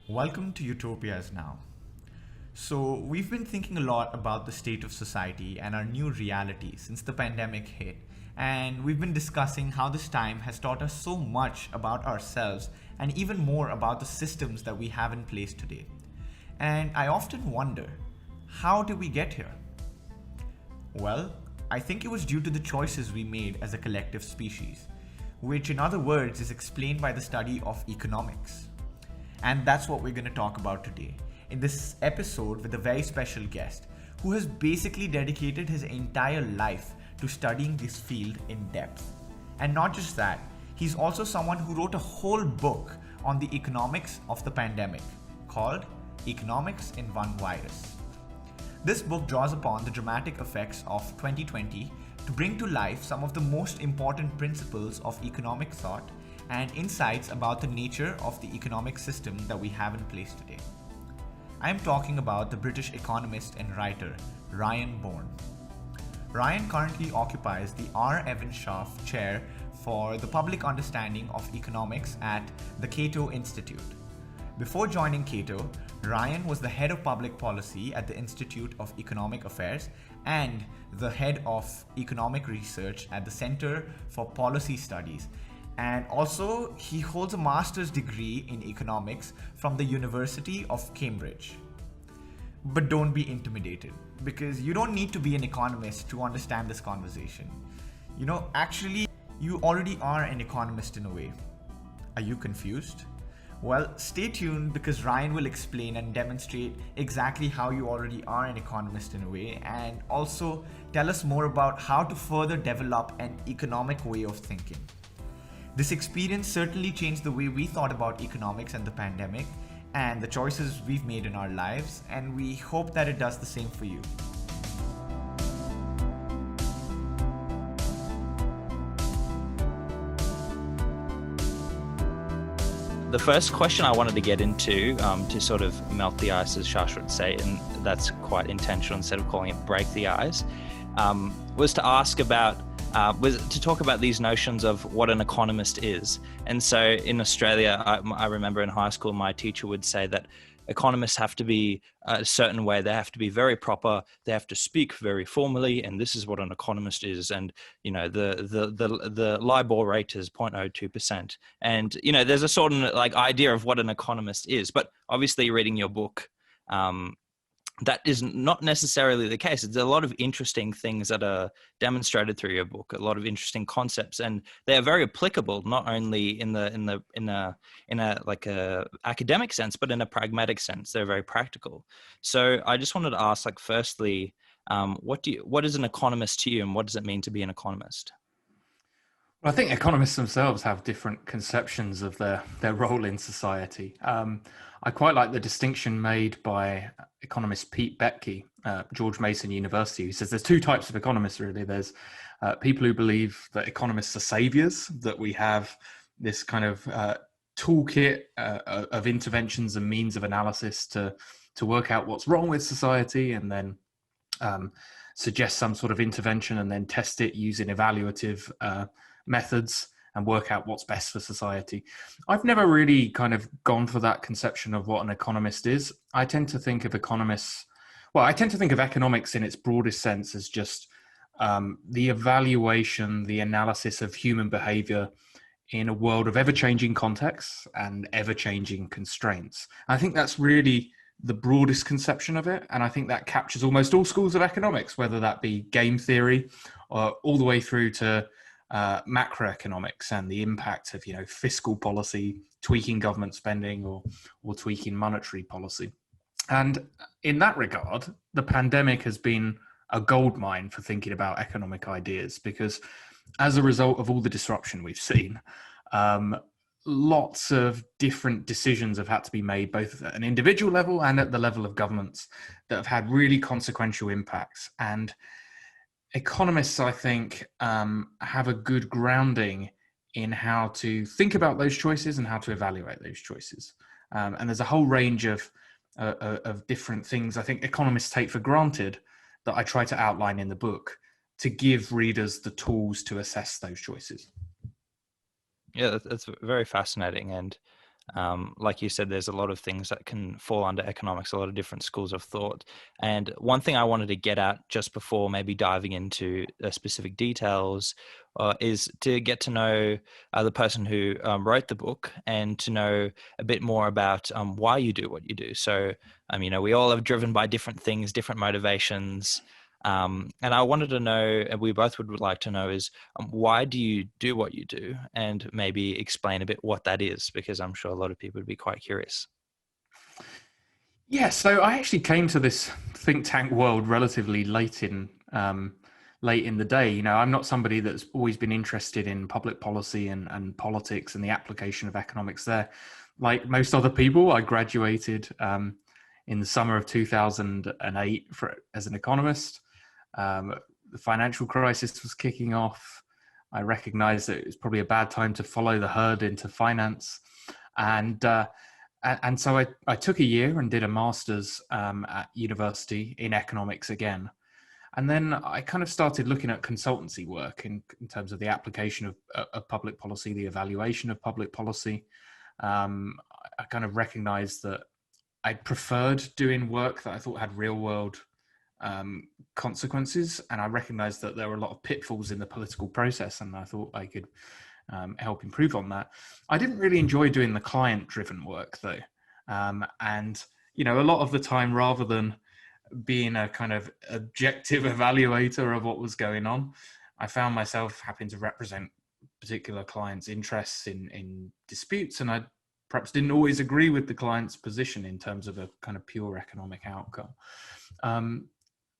Welcome to Utopias now. So, we've been thinking a lot about the state of society and our new reality since the pandemic hit, and we've been discussing how this time has taught us so much about ourselves and even more about the systems that we have in place today. And I often wonder, how did we get here? Well, I think it was due to the choices we made as a collective species, which in other words is explained by the study of economics. And that's what we're going to talk about today in this episode with a very special guest who has basically dedicated his entire life to studying this field in depth. And not just that, he's also someone who wrote a whole book on the economics of the pandemic called Economicsinonevirus. This book draws upon the dramatic effects of 2020 to bring to life some of the most important principles of economic thought and insights about the nature of the economic system that we have in place today. I am talking about the British economist and writer Ryan Bourne. Ryan currently occupies the R. Evan Scharf Chair for the Public Understanding of Economics at the Cato Institute. Before joining Cato, Ryan was the head of public policy at the Institute of Economic Affairs and the head of economic research at the Center for Policy Studies. And also, he holds a master's degree in economics from the University of Cambridge. But don't be intimidated, because you don't need to be an economist to understand this conversation. Actually, you already are an economist in a way. Are you confused? Well, stay tuned because Ryan will explain and demonstrate exactly how you already are an economist in a way, and also tell us more about how to further develop an economic way of thinking. This experience certainly changed the way we thought about economics and the pandemic and the choices we've made in our lives, and we hope that it does the same for you. The first question I wanted to get into, to sort of melt the ice, as Scharf would say, and that's quite intentional instead of calling it break the ice, was to ask about was to talk about these notions of what an economist is. And so in Australia, I remember in high school, my teacher would say that economists have to be a certain way. They have to be very proper. They have to speak very formally. And this is what an economist is. And, the LIBOR rate is 0.02%. And, there's a sort of idea of what an economist is. But obviously reading your book, that is not necessarily the case. There's a lot of interesting things that are demonstrated through your book, a lot of interesting concepts, and they are very applicable not only in a academic sense, but in a pragmatic sense. They're very practical. So I just wanted to ask, firstly, what is an economist to you, and what does it mean to be an economist? Well, I think economists themselves have different conceptions of their role in society. I quite like the distinction made by economist Pete Boettke, George Mason University, who says there's two types of economists, really. There's people who believe that economists are saviors, that we have this kind of toolkit of interventions and means of analysis to work out what's wrong with society, and then suggest some sort of intervention and then test it using evaluative methods and work out what's best for society. I've never really kind of gone for that conception of what an economist is. I tend to think of economics in its broadest sense as just the evaluation, the analysis of human behavior in a world of ever-changing contexts and ever-changing constraints. I think that's really the broadest conception of it. And I think that captures almost all schools of economics, whether that be game theory or all the way through to macroeconomics and the impact of fiscal policy, tweaking government spending, or tweaking monetary policy. And in that regard, the pandemic has been a goldmine for thinking about economic ideas, because as a result of all the disruption we've seen, lots of different decisions have had to be made, both at an individual level and at the level of governments, that have had really consequential impacts. And economists, I think, have a good grounding in how to think about those choices and how to evaluate those choices. And there's a whole range of different things I think economists take for granted that I try to outline in the book to give readers the tools to assess those choices. Yeah, that's very fascinating. And Like you said, there's a lot of things that can fall under economics, a lot of different schools of thought. And one thing I wanted to get at just before maybe diving into specific details is to get to know the person who wrote the book and to know a bit more about why you do what you do. So, we all are driven by different things, different motivations. And I wanted to know, and we both would like to know, is why do you do what you do? And maybe explain a bit what that is, because I'm sure a lot of people would be quite curious. Yeah, so I actually came to this think tank world relatively late in the day. I'm not somebody that's always been interested in public policy and politics and the application of economics there. Like most other people, I graduated in the summer of 2008 as an economist. The financial crisis was kicking off. I recognized that it was probably a bad time to follow the herd into finance. And so I took a year and did a master's at university in economics again. And then I kind of started looking at consultancy work in terms of the application of public policy, the evaluation of public policy. I kind of recognized that I preferred doing work that I thought had real world consequences. And I recognized that there were a lot of pitfalls in the political process, and I thought I could help improve on that. I didn't really enjoy doing the client driven work though. And, a lot of the time, rather than being a kind of objective evaluator of what was going on, I found myself having to represent particular clients' interests in disputes, and I perhaps didn't always agree with the client's position in terms of a kind of pure economic outcome.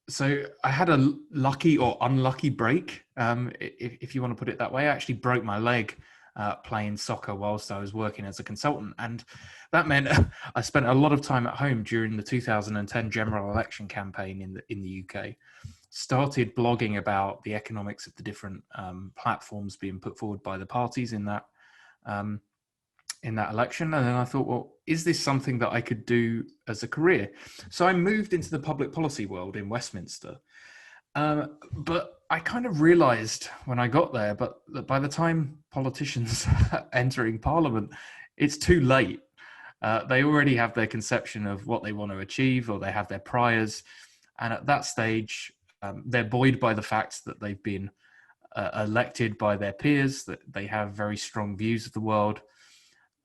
So I had a lucky or unlucky break, if you want to put it that way. I actually broke my leg playing soccer whilst I was working as a consultant. And that meant I spent a lot of time at home during the 2010 general election campaign in the UK. Started blogging about the economics of the different platforms being put forward by the parties in that election. And then I thought, well, is this something that I could do as a career? So I moved into the public policy world in Westminster. But I kind of realized when I got there, that by the time politicians are entering Parliament, it's too late. They already have their conception of what they want to achieve, or they have their priors. And at that stage, they're buoyed by the fact that they've been elected by their peers, that they have very strong views of the world.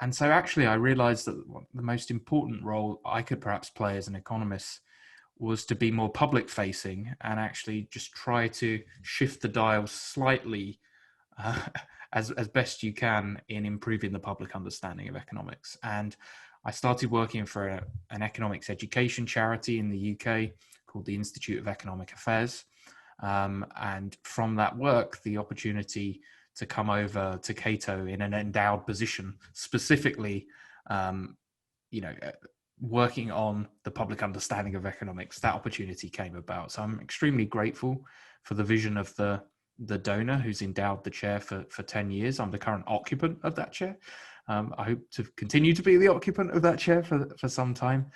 And so actually I realized that the most important role I could perhaps play as an economist was to be more public facing and actually just try to shift the dial slightly as best you can in improving the public understanding of economics. And I started working for an economics education charity in the UK called the Institute of Economic Affairs. And from that work, the opportunity to come over to Cato in an endowed position, specifically, working on the public understanding of economics, that opportunity came about. So I'm extremely grateful for the vision of the donor who's endowed the chair for 10 years. I'm the current occupant of that chair. I hope to continue to be the occupant of that chair for some time.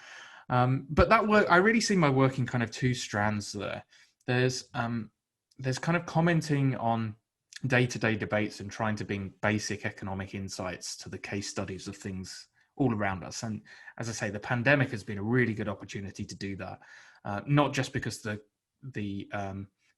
But that work, I really see my work in kind of two strands there. There's kind of commenting on day-to-day debates and trying to bring basic economic insights to the case studies of things all around us. And as I say, the pandemic has been a really good opportunity to do that, not just because the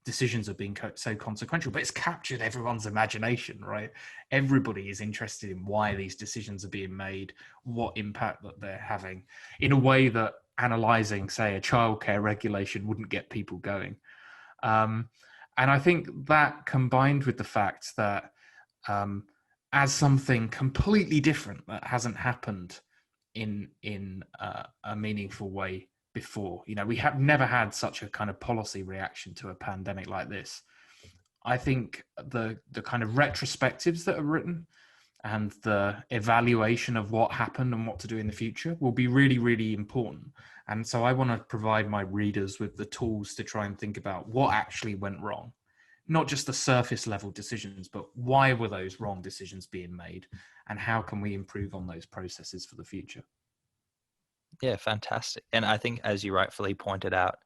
decisions have been so consequential, but it's captured everyone's imagination, right? Everybody is interested in why these decisions are being made, what impact that they're having, in a way that analysing, say, a childcare regulation wouldn't get people going. And I think that, combined with the fact that as something completely different that hasn't happened in a meaningful way before, we have never had such a kind of policy reaction to a pandemic like this. I think the kind of retrospectives that are written and the evaluation of what happened and what to do in the future will be really, really important. And so I want to provide my readers with the tools to try and think about what actually went wrong. Not just the surface level decisions, but why were those wrong decisions being made, and how can we improve on those processes for the future? Yeah, fantastic. And I think, as you rightfully pointed out,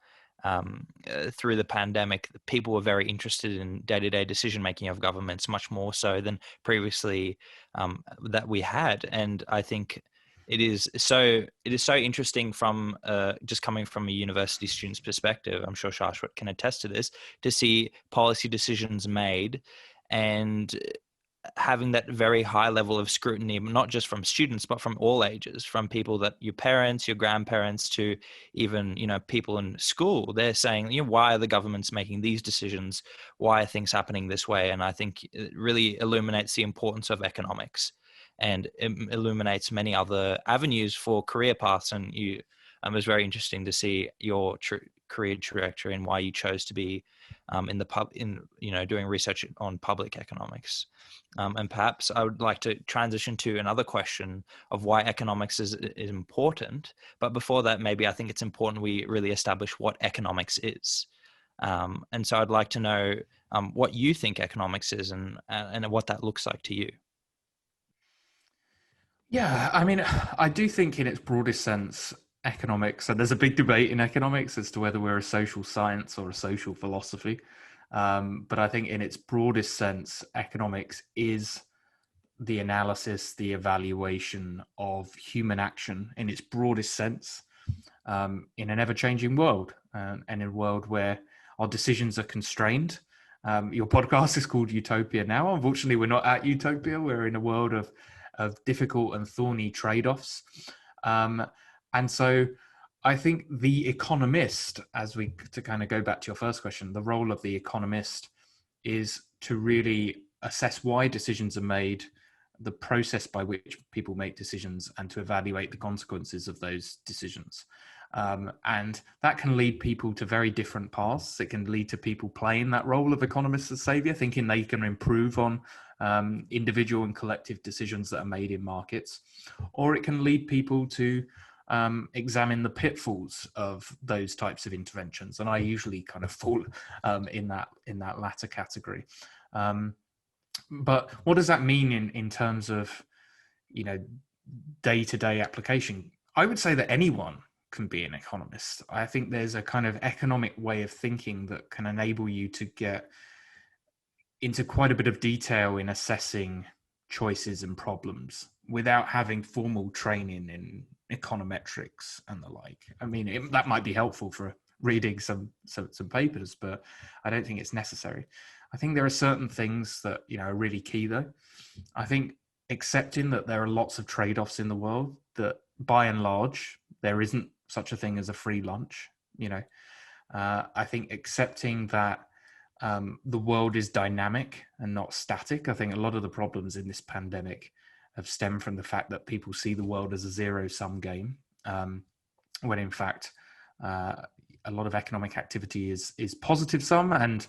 through the pandemic, people were very interested in day-to-day decision-making of governments, much more so than previously that we had. And I think It is so interesting from just coming from a university student's perspective. I'm sure Shashwat can attest to this, to see policy decisions made and having that very high level of scrutiny, not just from students, but from all ages, from people that your parents, your grandparents, to even, people in school. They're saying, why are the governments making these decisions? Why are things happening this way? And I think it really illuminates the importance of economics, and it illuminates many other avenues for career paths. And it was very interesting to see your career trajectory and why you chose to be doing research on public economics. And perhaps I would like to transition to another question of why economics is important. But before that, maybe I think it's important we really establish what economics is. And so I'd like to know what you think economics is and what that looks like to you. Yeah, I mean, I do think in its broadest sense, economics, and there's a big debate in economics as to whether we're a social science or a social philosophy. But I think in its broadest sense, economics is the analysis, the evaluation of human action in its broadest sense, in an ever-changing world, and in a world where our decisions are constrained. Your podcast is called Utopia now. Unfortunately, we're not at Utopia. We're in a world of difficult and thorny trade-offs. And so I think the economist, to kind of go back to your first question, the role of the economist is to really assess why decisions are made, the process by which people make decisions, and to evaluate the consequences of those decisions. And that can lead people to very different paths. It can lead to people playing that role of economist as savior, thinking they can improve on individual and collective decisions that are made in markets, or it can lead people to examine the pitfalls of those types of interventions. And I usually kind of fall in that latter category. But what does that mean in terms of, day-to-day application? I would say that anyone can be an economist. I think there's a kind of economic way of thinking that can enable you to get into quite a bit of detail in assessing choices and problems without having formal training in econometrics and the like. I mean, that might be helpful for reading some papers, but I don't think it's necessary. I think there are certain things that are really key, though. I think accepting that there are lots of trade-offs in the world, that by and large there isn't such a thing as a free lunch. I think accepting that the world is dynamic and not static. I think a lot of the problems in this pandemic have stemmed from the fact that people see the world as a zero-sum game, when in fact a lot of economic activity is positive sum, and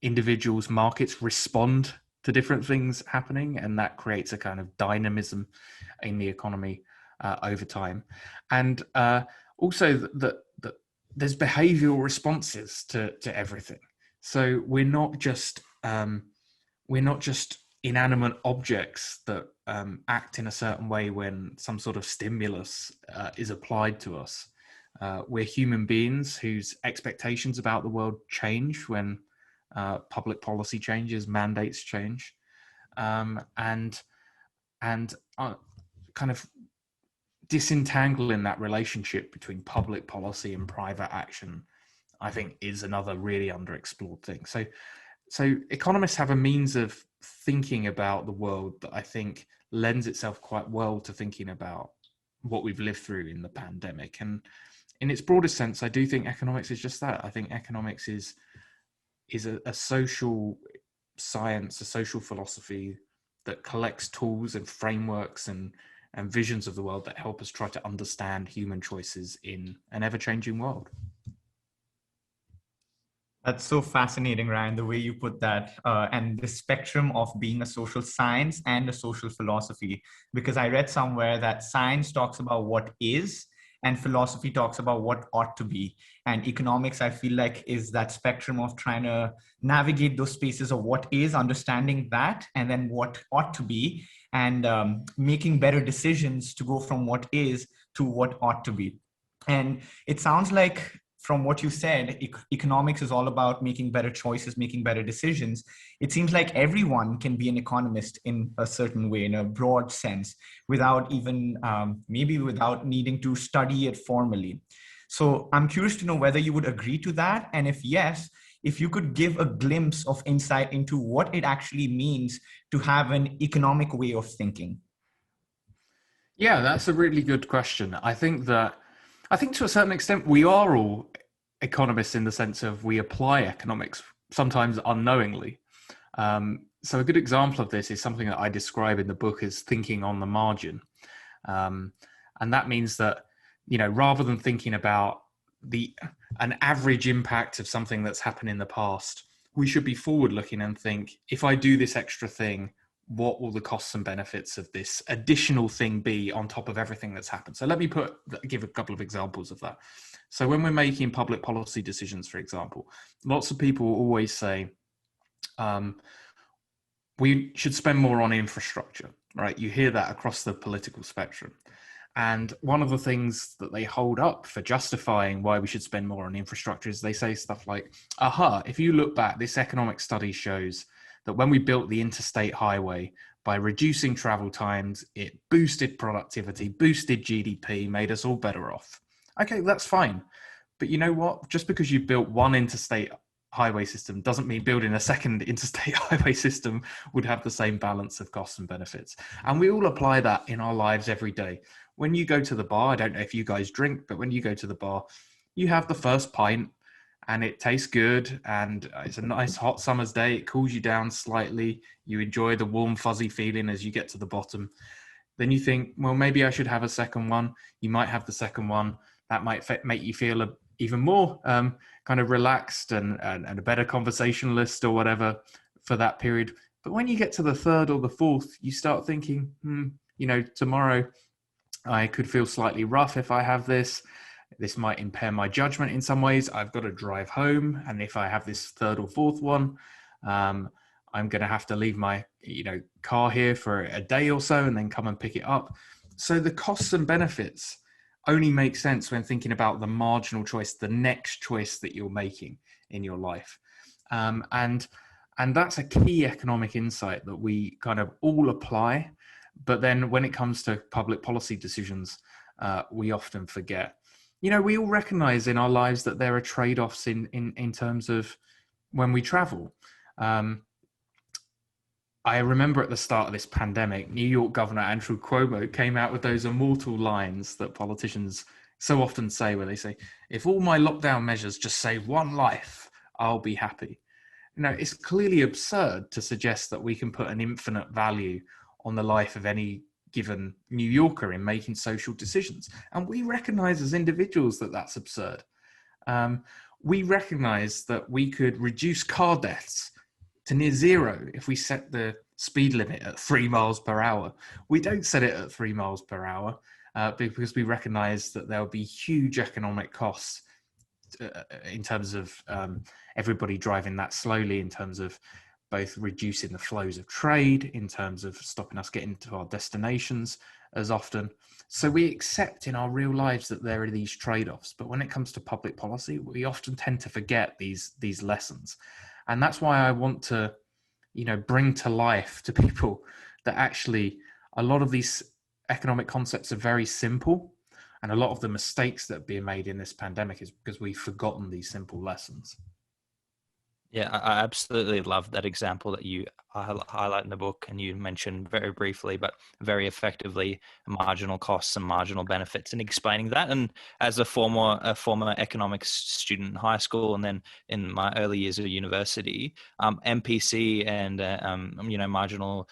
individuals, markets respond to different things happening, and that creates a kind of dynamism in the economy over time. And also that there's behavioral responses to everything. So we're not just inanimate objects that act in a certain way when some sort of stimulus is applied to us. We're human beings whose expectations about the world change when public policy changes, mandates change, and kind of disentangling that relationship between public policy and private action, I think, is another really underexplored thing. So economists have a means of thinking about the world that I think lends itself quite well to thinking about what we've lived through in the pandemic. And in its broadest sense, I do think economics is just that. I think economics is a social science, a social philosophy that collects tools and frameworks and visions of the world that help us try to understand human choices in an ever-changing world. That's so fascinating, Ryan, the way you put that, and the spectrum of being a social science and a social philosophy, because I read somewhere that science talks about what is and philosophy talks about what ought to be. And economics, I feel like, is that spectrum of trying to navigate those spaces of what is, understanding that, and then what ought to be, and making better decisions to go from what is to what ought to be. And it sounds like from what you said, economics is all about making better choices, making better decisions. It seems like everyone can be an economist in a certain way, in a broad sense, without even maybe without needing to study it formally. So I'm curious to know whether you would agree to that. And if yes, if you could give a glimpse of insight into what it actually means to have an economic way of thinking. Yeah, that's a really good question. I think to a certain extent, we are all economists in the sense of we apply economics, sometimes unknowingly. So a good example of this is something that I describe in the book as thinking on the margin. And that means that, rather than thinking about an average impact of something that's happened in the past, we should be forward looking and think, if I do this extra thing, what will the costs and benefits of this additional thing be on top of everything that's happened? So let me give a couple of examples of that. So when we're making public policy decisions, for example, lots of people always say, we should spend more on infrastructure, right? You hear that across the political spectrum. And one of the things that they hold up for justifying why we should spend more on infrastructure is they say stuff like, if you look back, this economic study shows that when we built the interstate highway, by reducing travel times, it boosted productivity, boosted GDP, made us all better off. Okay, that's fine. But you know what? Just because you built one interstate highway system doesn't mean building a second interstate highway system would have the same balance of costs and benefits. And we all apply that in our lives every day. When you go to the bar, I don't know if you guys drink, but when you go to the bar, you have the first pint and it tastes good and it's a nice hot summer's day. It cools you down slightly. You enjoy the warm, fuzzy feeling as you get to the bottom. Then you think, well, maybe I should have a second one. You might have the second one. That might make you feel even more kind of relaxed and a better conversationalist or whatever for that period. But when you get to the third or the fourth, you start thinking, tomorrow I could feel slightly rough if I have this. This might impair my judgment in some ways. I've got to drive home. And if I have this third or fourth one, I'm going to have to leave my car here for a day or so and then come and pick it up. So the costs and benefits only make sense when thinking about the marginal choice, the next choice that you're making in your life. And that's a key economic insight that we kind of all apply. But then when it comes to public policy decisions, we often forget. We all recognize in our lives that there are trade-offs in terms of when we travel. I remember at the start of this pandemic, New York Governor Andrew Cuomo came out with those immortal lines that politicians so often say, where they say, if all my lockdown measures just save one life, I'll be happy. It's clearly absurd to suggest that we can put an infinite value on the life of any given New Yorker in making social decisions. And we recognize as individuals that that's absurd. We recognize that we could reduce car deaths to near zero if we set the speed limit at 3 miles per hour. We don't set it at 3 miles per hour because we recognize that there'll be huge economic costs in terms of everybody driving that slowly, in terms of both reducing the flows of trade, in terms of stopping us getting to our destinations as often. So we accept in our real lives that there are these trade-offs, but when it comes to public policy, we often tend to forget these lessons. And that's why I want to, bring to life to people that actually a lot of these economic concepts are very simple, and a lot of the mistakes that are being made in this pandemic is because we've forgotten these simple lessons. Yeah, I absolutely love that example that you highlight in the book, and you mentioned very briefly, but very effectively, marginal costs and marginal benefits, and explaining that. And as a former economics student in high school, and then in my early years of university, MPC and marginal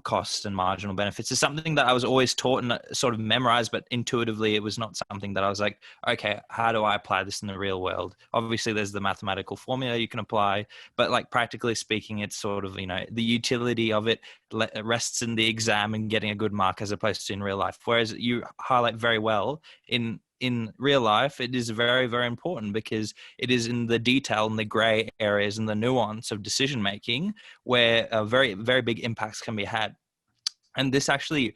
costs and marginal benefits is something that I was always taught and sort of memorized, but intuitively it was not something that I was like, okay, how do I apply this in the real world? Obviously, there's the mathematical formula you can apply, but like practically speaking, it's sort of, the utility of it rests in the exam and getting a good mark as opposed to in real life. Whereas you highlight very well in real life, it is very, very important because it is in the detail and the gray areas and the nuance of decision making where very, very big impacts can be had. And this actually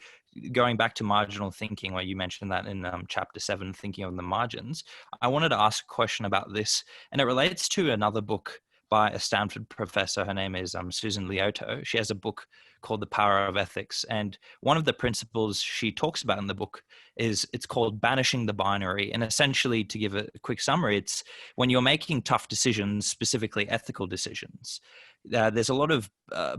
going back to marginal thinking, where you mentioned that in chapter 7, Thinking on the Margins, I wanted to ask a question about this, and it relates to another book by a Stanford professor. Her name is Susan Lioto. She has a book called The Power of Ethics. And one of the principles she talks about in the book it's called banishing the binary. And essentially, to give a quick summary, it's when you're making tough decisions, specifically ethical decisions, there's a lot of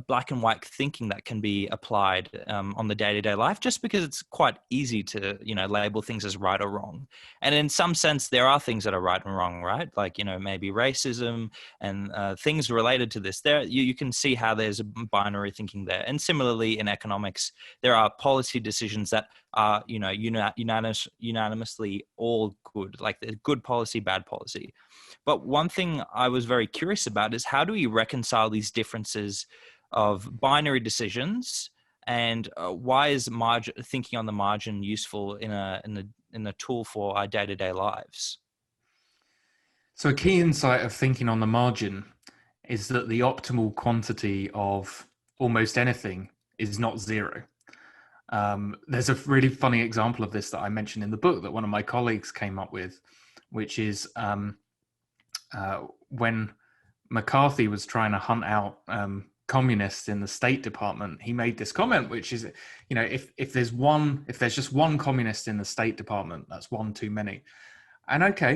black and white thinking that can be applied on the day-to-day life, just because it's quite easy to, label things as right or wrong. And in some sense, there are things that are right and wrong, right? Like, maybe racism and things related to this. There, you can see how there's a binary thinking there. And similarly, in economics, there are policy decisions that are, unanimously all good, like the good policy, bad policy. But one thing I was very curious about is, how do we reconcile these differences of binary decisions, and why is thinking on the margin useful in a tool for our day-to-day lives? So a key insight of thinking on the margin is that the optimal quantity of almost anything is not zero. There's a really funny example of this that I mentioned in the book that one of my colleagues came up with, which is when McCarthy was trying to hunt out communists in the State Department, he made this comment, which is, if there's just one communist in the State Department, that's one too many. And okay,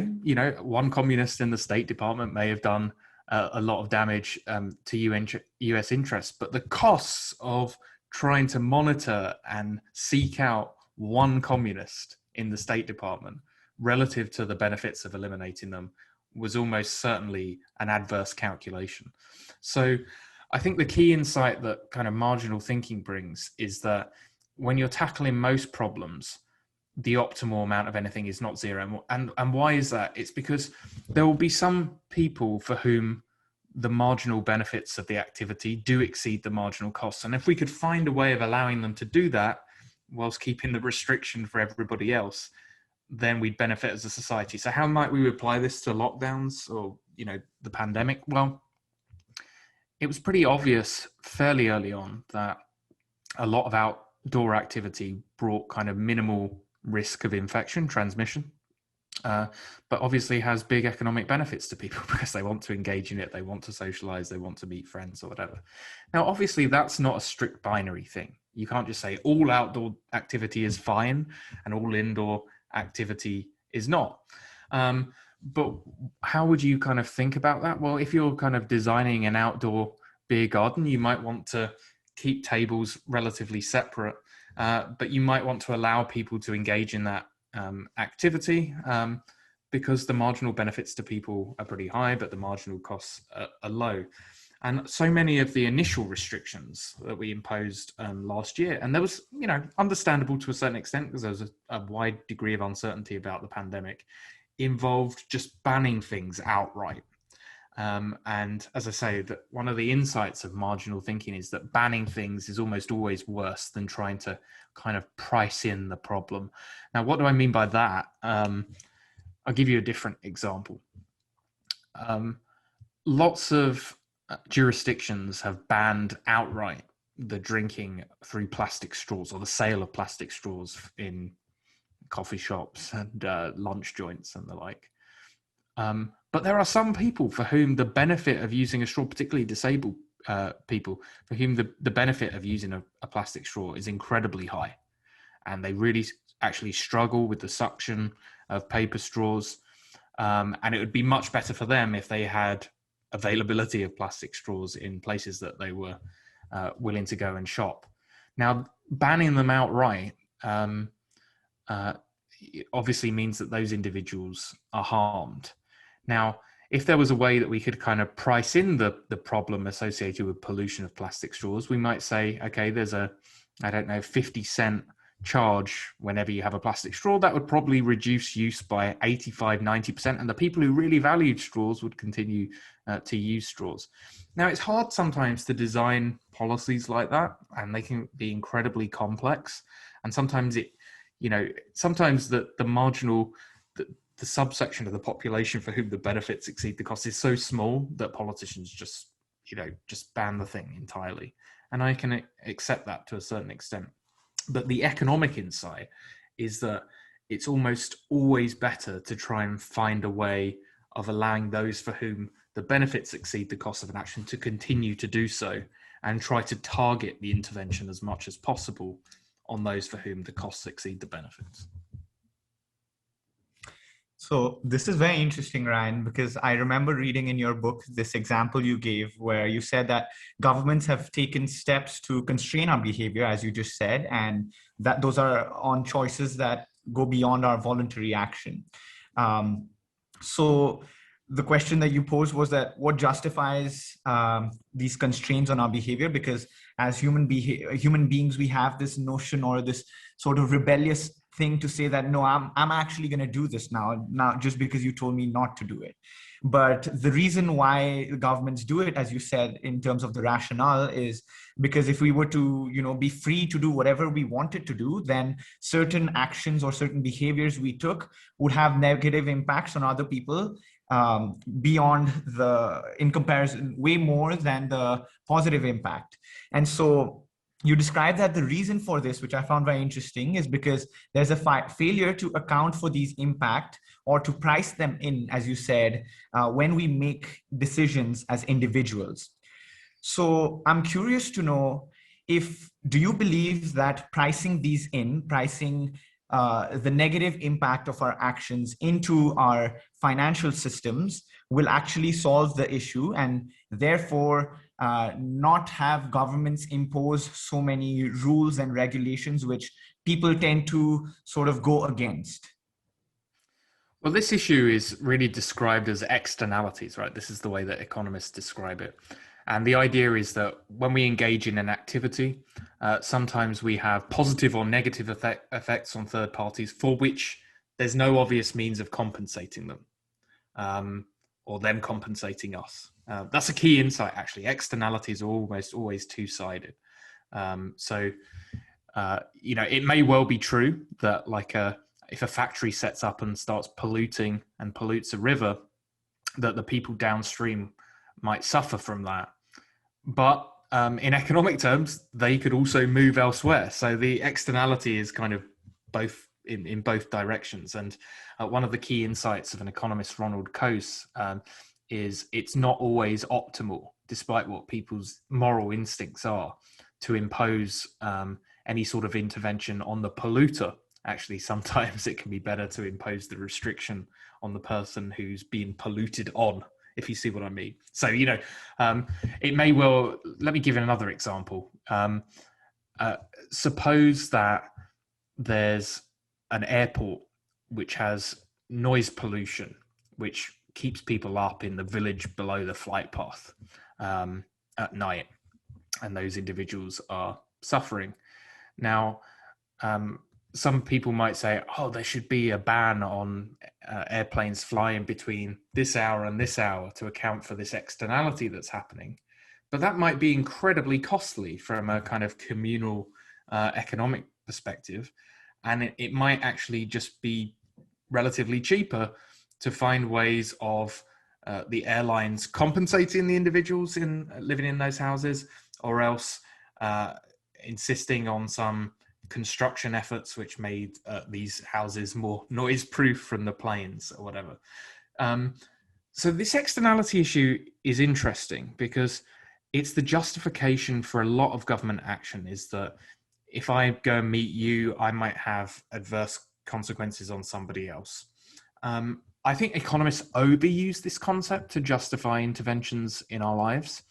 one communist in the State Department may have done a lot of damage to US interests, but the costs of trying to monitor and seek out one communist in the State Department relative to the benefits of eliminating them was almost certainly an adverse calculation. So I think the key insight that kind of marginal thinking brings is that when you're tackling most problems, the optimal amount of anything is not zero. And why is that? It's because there will be some people for whom the marginal benefits of the activity do exceed the marginal costs. And if we could find a way of allowing them to do that whilst keeping the restriction for everybody else, then we'd benefit as a society. So how might we apply this to lockdowns or, the pandemic? Well, it was pretty obvious fairly early on that a lot of outdoor activity brought kind of minimal risk of infection transmission, but obviously has big economic benefits to people because they want to engage in it, they want to socialize, they want to meet friends or whatever. Now, obviously, that's not a strict binary thing. You can't just say all outdoor activity is fine and all indoor activity is not. But how would you kind of think about that? Well, if you're kind of designing an outdoor beer garden, you might want to keep tables relatively separate, but you might want to allow people to engage in that activity because the marginal benefits to people are pretty high, but the marginal costs are low. And so many of the initial restrictions that we imposed last year, and there was, understandable to a certain extent because there was a wide degree of uncertainty about the pandemic, involved just banning things outright. And as I say, that one of the insights of marginal thinking is that banning things is almost always worse than trying to kind of price in the problem. Now, what do I mean by that? I'll give you a different example. Lots of jurisdictions have banned outright the drinking through plastic straws or the sale of plastic straws in coffee shops and lunch joints and the like. But there are some people for whom the benefit of using a straw, particularly disabled people, for whom the benefit of using a plastic straw is incredibly high. And they really actually struggle with the suction of paper straws. And it would be much better for them if they had availability of plastic straws in places that they were willing to go and shop. Now, banning them outright obviously means that those individuals are harmed. Now, if there was a way that we could kind of price in the problem associated with pollution of plastic straws, we might say, okay, there's a, 50-cent charge whenever you have a plastic straw. That would probably reduce use by 85-90%, and the people who really valued straws would continue to use straws. Now, it's hard sometimes to design policies like that, and they can be incredibly complex, and sometimes sometimes the marginal, the subsection of the population for whom the benefits exceed the cost is so small that politicians just ban the thing entirely. And I can accept that to a certain extent. But the economic insight is that it's almost always better to try and find a way of allowing those for whom the benefits exceed the cost of an action to continue to do so, and try to target the intervention as much as possible on those for whom the costs exceed the benefits. So this is very interesting, Ryan, because I remember reading in your book this example you gave where you said that governments have taken steps to constrain our behavior, as you just said, and that those are on choices that go beyond our voluntary action. So the question that you posed was that what justifies these constraints on our behavior? Because as human beings, we have this notion or this sort of rebellious thing to say that, no, I'm actually going to do this now just because you told me not to do it. But the reason why governments do it, as you said, in terms of the rationale, is because if we were to, be free to do whatever we wanted to do, then certain actions or certain behaviors we took would have negative impacts on other people, beyond in comparison, way more than the positive impact. And so you described that the reason for this, which I found very interesting, is because there's a failure to account for these impact or to price them in, as you said, when we make decisions as individuals. So I'm curious to know do you believe that pricing the negative impact of our actions into our financial systems will actually solve the issue, and therefore not have governments impose so many rules and regulations which people tend to sort of go against? Well, this issue is really described as externalities, right? This is the way that economists describe it. And the idea is that when we engage in an activity, sometimes we have positive or negative effects on third parties for which there's no obvious means of compensating them, or them compensating us. That's a key insight, actually. Externalities are almost always two-sided. It may well be true that if a factory sets up and starts polluting and pollutes a river, that the people downstream might suffer from that. But in economic terms, they could also move elsewhere. So the externality is kind of both in both directions. And one of the key insights of an economist, Ronald Coase, is it's not always optimal, despite what people's moral instincts are, to impose any sort of intervention on the polluter. Actually, sometimes it can be better to impose the restriction on the person who's been polluted on, if you see what I mean. So, it may well, let me give another example. Suppose that there's an airport which has noise pollution, which keeps people up in the village below the flight path at night, and those individuals are suffering. Now, some people might say, there should be a ban on airplanes flying between this hour and this hour to account for this externality that's happening. But that might be incredibly costly from a kind of communal economic perspective. And it might actually just be relatively cheaper to find ways of the airlines compensating the individuals living in those houses, or else insisting on some construction efforts which made these houses more noise proof from the planes or whatever. So this externality issue is interesting because it's the justification for a lot of government action, is that if I go and meet you, I might have adverse consequences on somebody else. I think economists overuse this concept to justify interventions in our lives.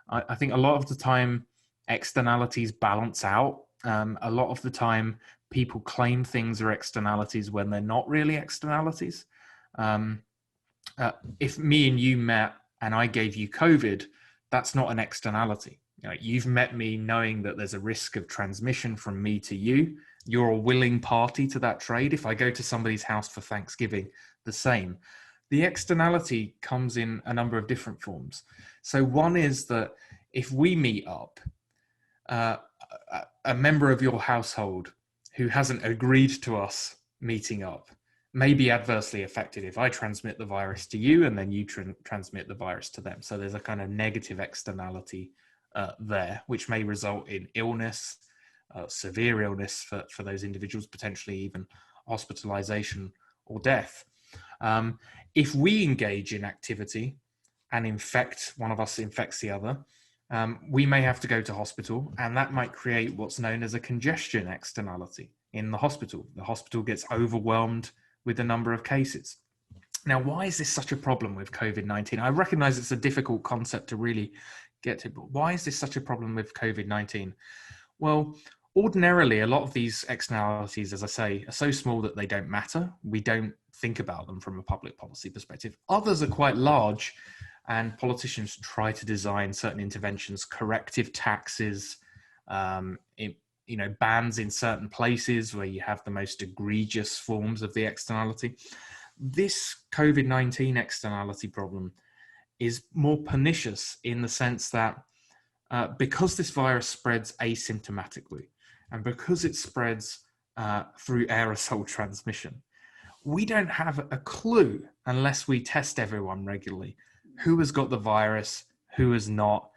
I think a lot of the time externalities balance out. A lot of the time people claim things are externalities when they're not really externalities. If me and you met and I gave you COVID, that's not an externality. You've met me knowing that there's a risk of transmission from me to you. You're a willing party to that trade. If I go to somebody's house for Thanksgiving, the same. The externality comes in a number of different forms. So one is that if we meet up, a member of your household who hasn't agreed to us meeting up may be adversely affected if I transmit the virus to you and then you transmit the virus to them. So there's a kind of negative externality there, which may result in illness, severe illness for those individuals, potentially even hospitalization or death. If we engage in activity and one of us infects the other, we may have to go to hospital, and that might create what's known as a congestion externality in the hospital. The hospital gets overwhelmed with the number of cases. Now, why is this such a problem with COVID-19? I recognize it's a difficult concept to really get to, but why is this such a problem with COVID-19? Well, ordinarily, a lot of these externalities, as I say, are so small that they don't matter. We don't think about them from a public policy perspective. Others are quite large, and politicians try to design certain interventions, corrective taxes, bans in certain places where you have the most egregious forms of the externality. This COVID-19 externality problem is more pernicious in the sense that because this virus spreads asymptomatically, and because it spreads through aerosol transmission, we don't have a clue, unless we test everyone regularly, who has got the virus, who has not,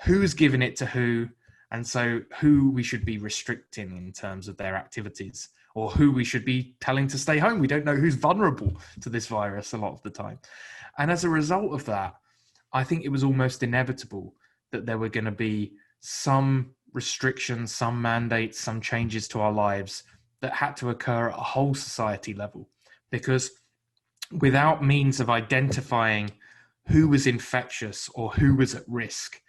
who's given it to who, and so who we should be restricting in terms of their activities, or who we should be telling to stay home. We don't know who's vulnerable to this virus a lot of the time. And as a result of that, I think it was almost inevitable that there were going to be some restrictions, some mandates, some changes to our lives that had to occur at a whole society level. Because without means of identifying who was infectious or who was at risk,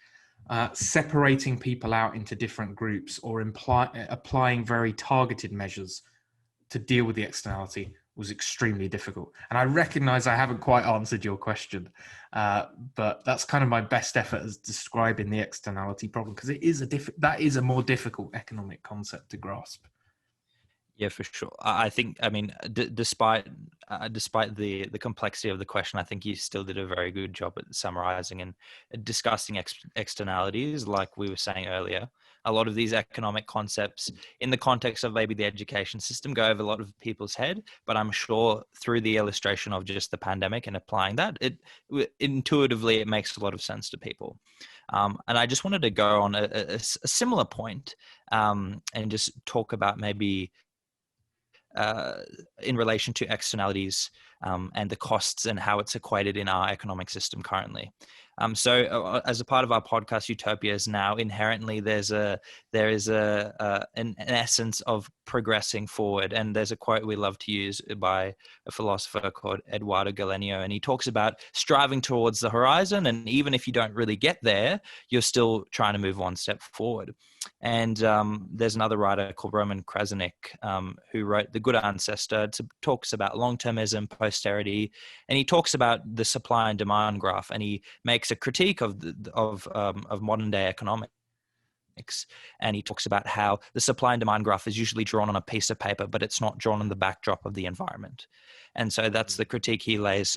separating people out into different groups or applying very targeted measures to deal with the externality was extremely difficult. And I recognize I haven't quite answered your question, but that's kind of my best effort as describing the externality problem, because that is a more difficult economic concept to grasp. Yeah, for sure. I think, despite the complexity of the question, I think you still did a very good job at summarizing and discussing externalities. Like we were saying earlier, a lot of these economic concepts in the context of maybe the education system go over a lot of people's head, but I'm sure through the illustration of just the pandemic and applying that, intuitively, it makes a lot of sense to people. And I just wanted to go on a similar point and just talk about maybe in relation to externalities and the costs and how it's equated in our economic system currently. So as a part of our podcast, Utopia is now inherently there is an essence of progressing forward. And there's a quote we love to use by a philosopher called Eduardo Galeano, and he talks about striving towards the horizon. And even if you don't really get there, you're still trying to move one step forward. And there's another writer called Roman Krasanik who wrote The Good Ancestor. It talks about long-termism, posterity, and he talks about the supply and demand graph, and he makes a critique of modern day economics. And he talks about how the supply and demand graph is usually drawn on a piece of paper, but it's not drawn on the backdrop of the environment. And so that's the critique he lays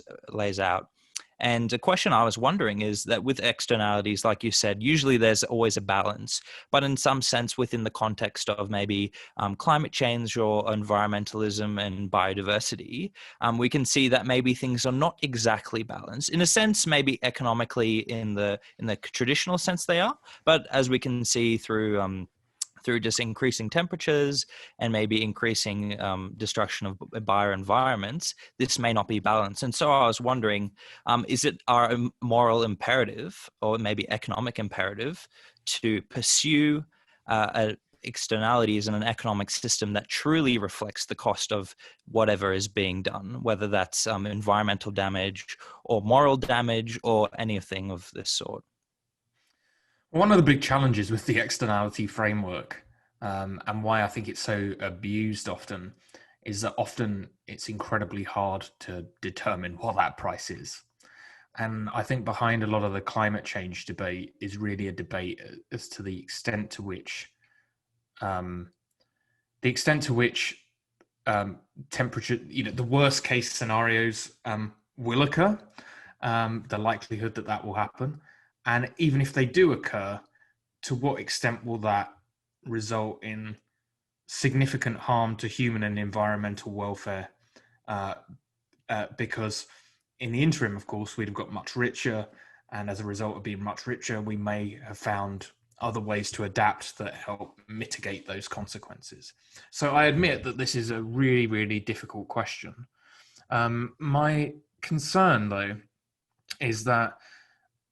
out. And a question I was wondering is that with externalities, like you said, usually there's always a balance, but in some sense within the context of maybe climate change or environmentalism and biodiversity, we can see that maybe things are not exactly balanced. In a sense, maybe economically in the traditional sense they are, but as we can see through just increasing temperatures and maybe increasing destruction of bioenvironments, this may not be balanced. And so I was wondering, is it our moral imperative or maybe economic imperative to pursue externalities in an economic system that truly reflects the cost of whatever is being done, whether that's environmental damage or moral damage or anything of this sort? One of the big challenges with the externality framework, and why I think it's so abused often, is that often it's incredibly hard to determine what that price is. And I think behind a lot of the climate change debate is really a debate as to the extent to which temperature, the worst case scenarios will occur, the likelihood that will happen. And even if they do occur, to what extent will that result in significant harm to human and environmental welfare? Because in the interim, of course, we'd have got much richer. And as a result of being much richer, we may have found other ways to adapt that help mitigate those consequences? So I admit that this is a really, really difficult question. My concern, though, is that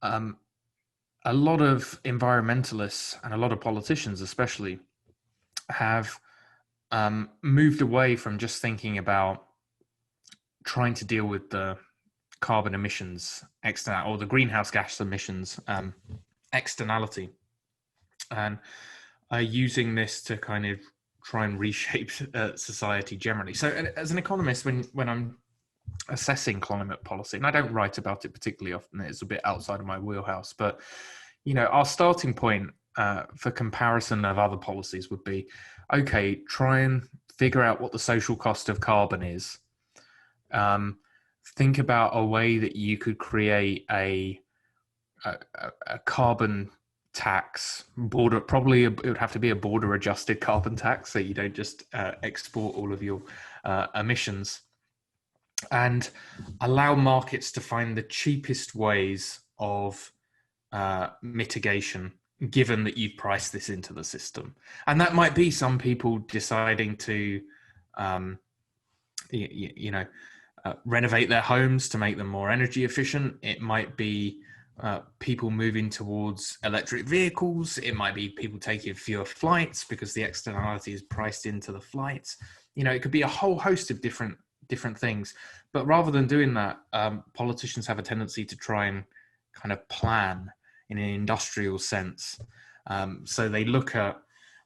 a lot of environmentalists and a lot of politicians especially have moved away from just thinking about trying to deal with the carbon emissions or the greenhouse gas emissions externality, and are using this to kind of try and reshape society generally. So as an economist, when I'm assessing climate policy, and I don't write about it particularly often, it's a bit outside of my wheelhouse, but our starting point for comparison of other policies would be, okay, try and figure out what the social cost of carbon is. Think about a way that you could create a carbon tax border. Probably it would have to be a border adjusted carbon tax, so you don't just export all of your emissions, and allow markets to find the cheapest ways of mitigation, given that you've priced this into the system. And that might be some people deciding to renovate their homes to make them more energy efficient. It might be people moving towards electric vehicles. It might be people taking fewer flights because the externality is priced into the flights. It could be a whole host of different things. But rather than doing that, politicians have a tendency to try and kind of plan in an industrial sense. So they look at,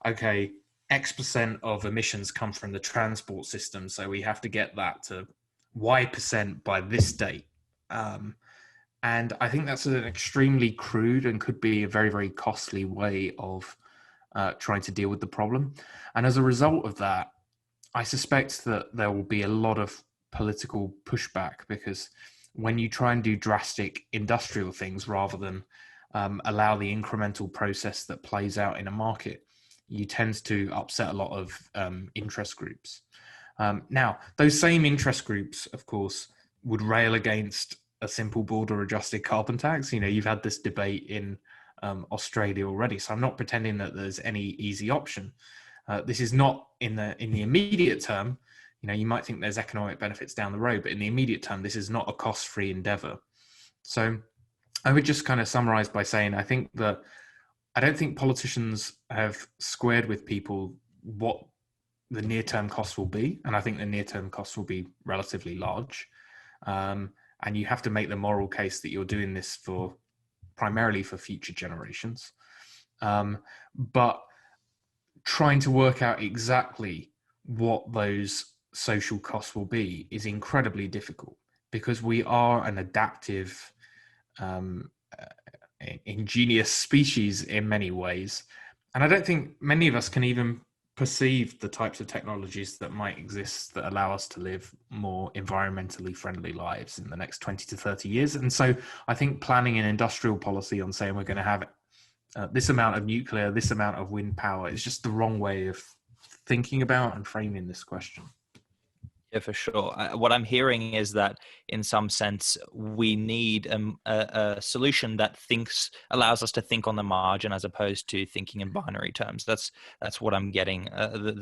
okay, X% of emissions come from the transport system, so we have to get that to Y% by this date. And I think that's an extremely crude and could be a very, very costly way of trying to deal with the problem. And as a result of that, I suspect that there will be a lot of political pushback, because when you try and do drastic industrial things rather than allow the incremental process that plays out in a market, you tend to upset a lot of interest groups. Now, those same interest groups, of course, would rail against a simple border adjusted carbon tax. You've had this debate in Australia already, so I'm not pretending that there's any easy option. This is not in the immediate term. You might think there's economic benefits down the road, but in the immediate term, this is not a cost-free endeavor. So I would just kind of summarize by saying, I don't think politicians have squared with people what the near-term costs will be. And I think the near-term costs will be relatively large. And you have to make the moral case that you're doing this primarily for future generations. But trying to work out exactly what those social costs will be is incredibly difficult, because we are an adaptive, ingenious species in many ways. And I don't think many of us can even perceive the types of technologies that might exist that allow us to live more environmentally friendly lives in the next 20 to 30 years. And so I think planning an industrial policy on saying we're going to have this amount of nuclear, this amount of wind power is just the wrong way of thinking about and framing this question. Yeah, for sure. What I'm hearing is that in some sense, we need a solution that allows us to think on the margin as opposed to thinking in binary terms. That's what I'm getting. That's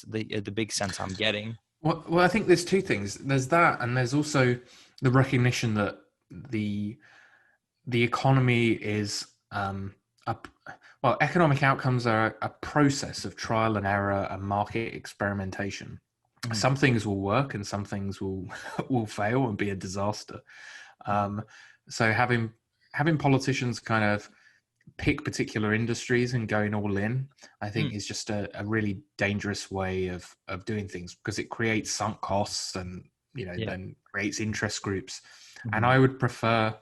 the big sense I'm getting. Well, I think there's two things. There's that, and there's also the recognition that the economy is economic outcomes are a process of trial and error and market experimentation. Some things will work and some things will fail and be a disaster. So having politicians kind of pick particular industries and going all in, I think is just a really dangerous way of doing things, because it creates sunk costs and then creates interest groups. And I would prefer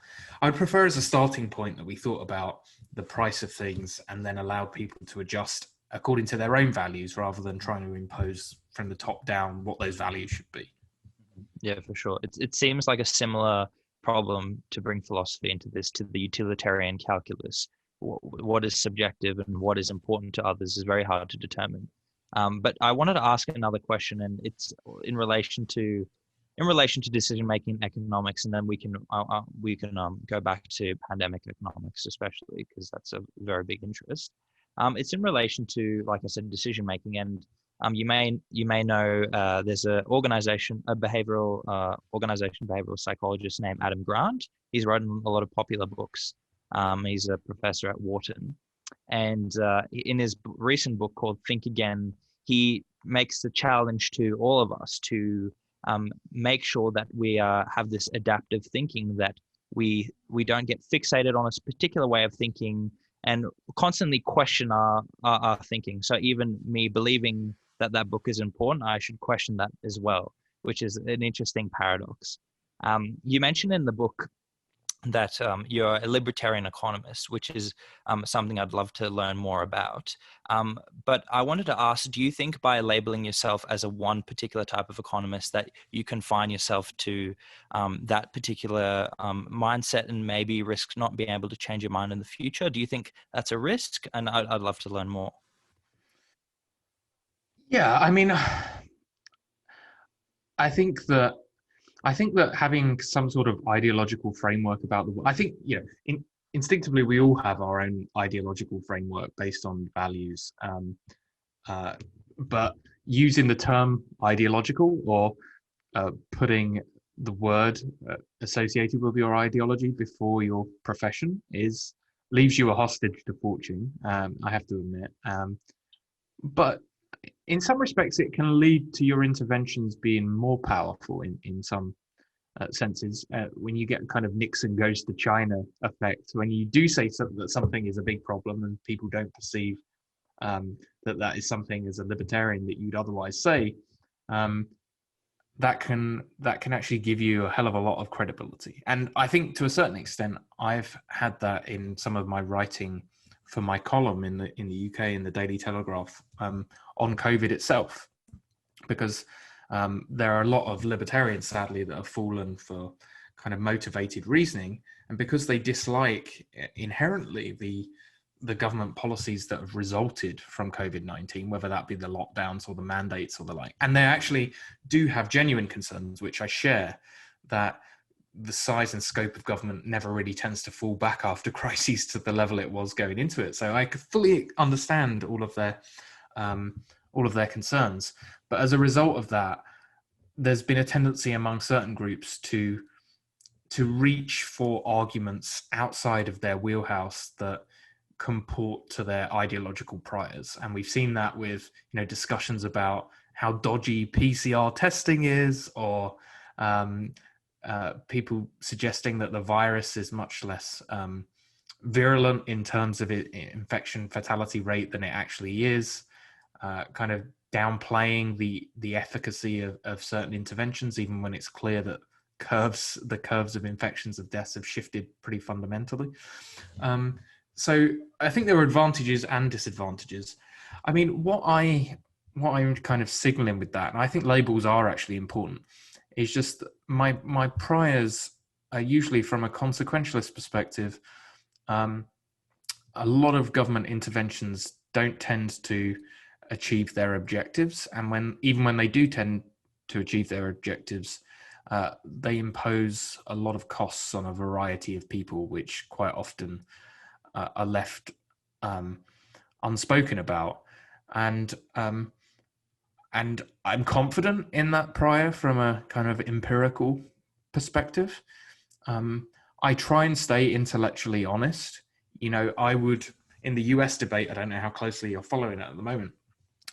as a starting point that we thought about the price of things and then allow people to adjust according to their own values, rather than trying to impose from the top down what those values should be. Yeah, for sure. It seems like a similar problem to bring philosophy into this, to the utilitarian calculus. What is subjective and what is important to others is very hard to determine. But I wanted to ask another question, and it's in relation to in relation to decision making economics, and then we can go back to pandemic economics, especially because that's a very big interest. It's in relation to, like I said, decision making, and you may know there's a behavioral psychologist named Adam Grant. He's written a lot of popular books. He's a professor at Wharton, and in his recent book called Think Again, he makes the challenge to all of us to make sure that we have this adaptive thinking, that we don't get fixated on a particular way of thinking and constantly question our thinking. So even me believing that book is important, I should question that as well, which is an interesting paradox. You mentioned in the book that you're a libertarian economist, which is something I'd love to learn more about. But I wanted to ask, do you think by labeling yourself as a one particular type of economist that you confine yourself to that particular mindset and maybe risk not being able to change your mind in the future? Do you think that's a risk? And I'd love to learn more. Yeah, I mean, I think that having some sort of ideological framework about the world, I think, instinctively we all have our own ideological framework based on values. But using the term ideological, or putting the word associated with your ideology before your profession leaves you a hostage to fortune, I have to admit. But in some respects, it can lead to your interventions being more powerful in some senses. When you get kind of Nixon goes to China effect, when you do say that something is a big problem and people don't perceive that is something as a libertarian that you'd otherwise say, that can actually give you a hell of a lot of credibility. And I think to a certain extent, I've had that in some of my writing for my column in the UK in the Daily Telegraph on COVID itself, because there are a lot of libertarians, sadly, that have fallen for kind of motivated reasoning, and because they dislike inherently the government policies that have resulted from COVID-19, whether that be the lockdowns or the mandates or the like, and they actually do have genuine concerns, which I share, that the size and scope of government never really tends to fall back after crises to the level it was going into it. So I could fully understand all of their concerns. But as a result of that, there's been a tendency among certain groups to reach for arguments outside of their wheelhouse that comport to their ideological priors. And we've seen that with, discussions about how dodgy PCR testing is, or people suggesting that the virus is much less virulent in terms of infection fatality rate than it actually is, kind of downplaying the efficacy of certain interventions, even when it's clear that the curves of infections of deaths have shifted pretty fundamentally. So I think there are advantages and disadvantages. I mean, what I'm kind of signaling with that, and I think labels are actually important, is just my priors are usually from a consequentialist perspective. A lot of government interventions don't tend to achieve their objectives, and even when they do tend to achieve their objectives, they impose a lot of costs on a variety of people, which quite often are left unspoken about. And I'm confident in that prior from a kind of empirical perspective. I try and stay intellectually honest. I would, in the US debate, I don't know how closely you're following it at the moment,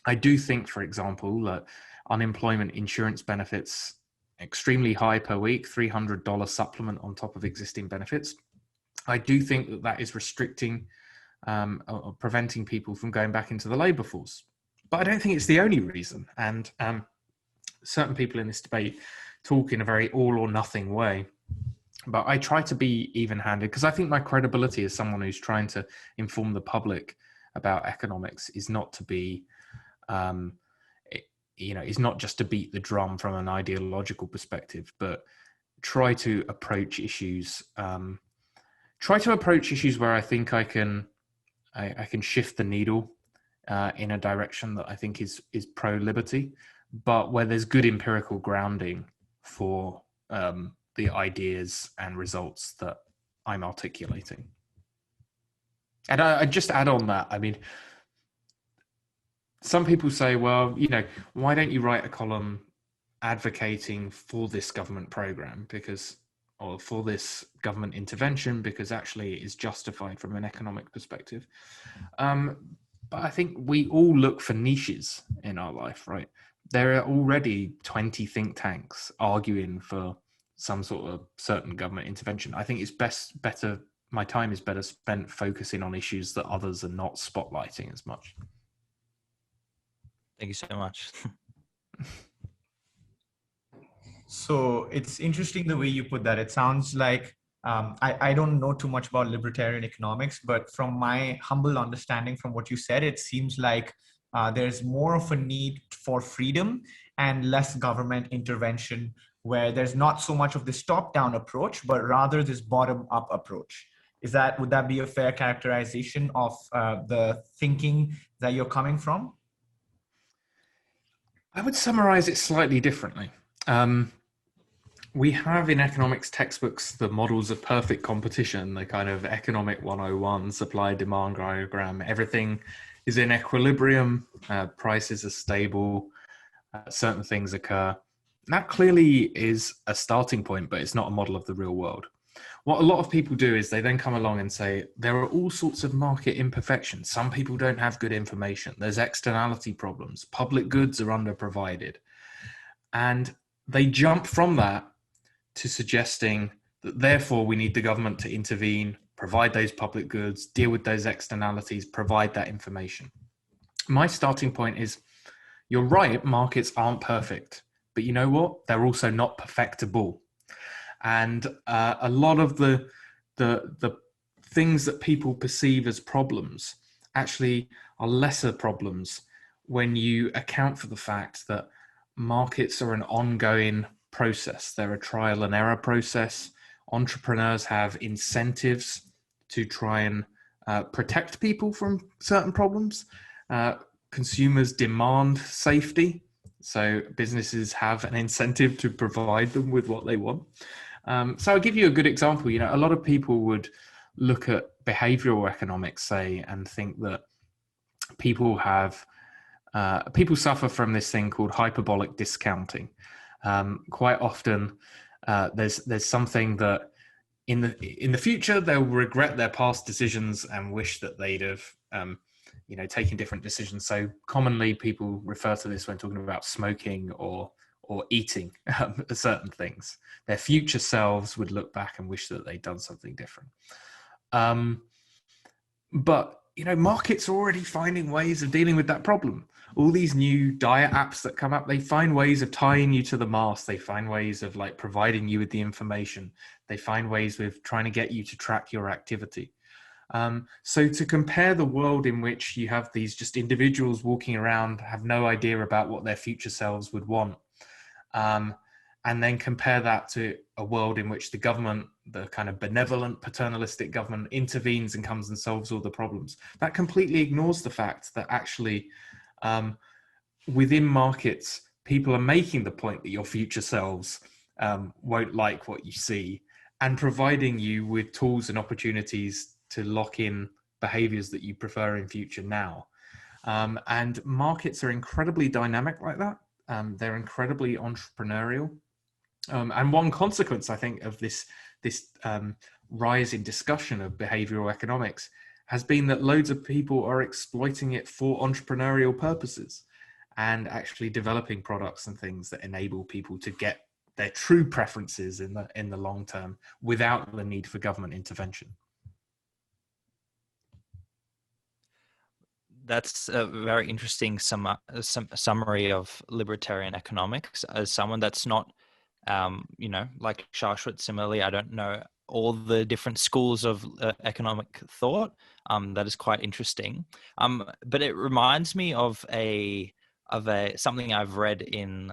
I do think, for example, that unemployment insurance benefits extremely high per week, $300 supplement on top of existing benefits. I do think that is restricting or preventing people from going back into the labour force. But I don't think it's the only reason. And certain people in this debate talk in a very all or nothing way. But I try to be even-handed, because I think my credibility as someone who's trying to inform the public about economics is not to be, is not just to beat the drum from an ideological perspective, but try to approach issues. Try to approach issues where I think I can shift the needle in a direction that I think is pro-liberty, but where there's good empirical grounding for the ideas and results that I'm articulating. And I just add on that, I mean, some people say, well, you know, why don't you write a column advocating for this government program or for this government intervention because actually it is justified from an economic perspective. But I think we all look for niches in our life, right? There are already 20 think tanks arguing for some sort of certain government intervention. I think it's better, my time is better spent focusing on issues that others are not spotlighting as much. Thank you so much. So it's interesting the way you put that. It sounds like I don't know too much about libertarian economics, but from my humble understanding from what you said, it seems like there's more of a need for freedom and less government intervention, where there's not so much of this top-down approach, but rather this bottom-up approach. Would that be a fair characterization of the thinking that you're coming from? I would summarize it slightly differently. We have in economics textbooks the models of perfect competition, the kind of economic 101 supply demand diagram. Everything is in equilibrium, prices are stable, certain things occur. That clearly is a starting point, but it's not a model of the real world. What a lot of people do is they then come along and say, there are all sorts of market imperfections. Some people don't have good information. There's externality problems. Public goods are underprovided. And they jump from that to suggesting that therefore we need the government to intervene, provide those public goods, deal with those externalities, provide that information. My starting point is, you're right, markets aren't perfect, but you know what? They're also not perfectible. And a lot of the things that people perceive as problems actually are lesser problems when you account for the fact that markets are an ongoing process. They're a trial and error process. Entrepreneurs have incentives to try and protect people from certain problems. Consumers demand safety. So businesses have an incentive to provide them with what they want. So I'll give you a good example. You know, a lot of people would look at behavioral economics, say, and think that people suffer from this thing called hyperbolic discounting. Quite often, there's something that in the future they'll regret their past decisions and wish that they'd have taken different decisions. So commonly people refer to this when talking about smoking or eating certain things. Their future selves would look back and wish that they'd done something different. But markets are already finding ways of dealing with that problem. All these new diet apps that come up, they find ways of tying you to the mast. They find ways of providing you with the information. They find ways with trying to get you to track your activity. So to compare the world in which you have these just individuals walking around, have no idea about what their future selves would want, and then compare that to a world in which the government, the kind of benevolent paternalistic government, intervenes and comes and solves all the problems, that completely ignores the fact that actually within markets, people are making the point that your future selves won't like what you see, and providing you with tools and opportunities to lock in behaviors that you prefer in future now. And markets are incredibly dynamic like that. They're incredibly entrepreneurial. And one consequence, I think, of this rise in discussion of behavioral economics has been that loads of people are exploiting it for entrepreneurial purposes and actually developing products and things that enable people to get their true preferences in the long term without the need for government intervention. That's a very interesting summary of libertarian economics. As someone that's not, like Scharf, similarly, I don't know all the different schools of economic thought. That is quite interesting. But it reminds me of something I've read in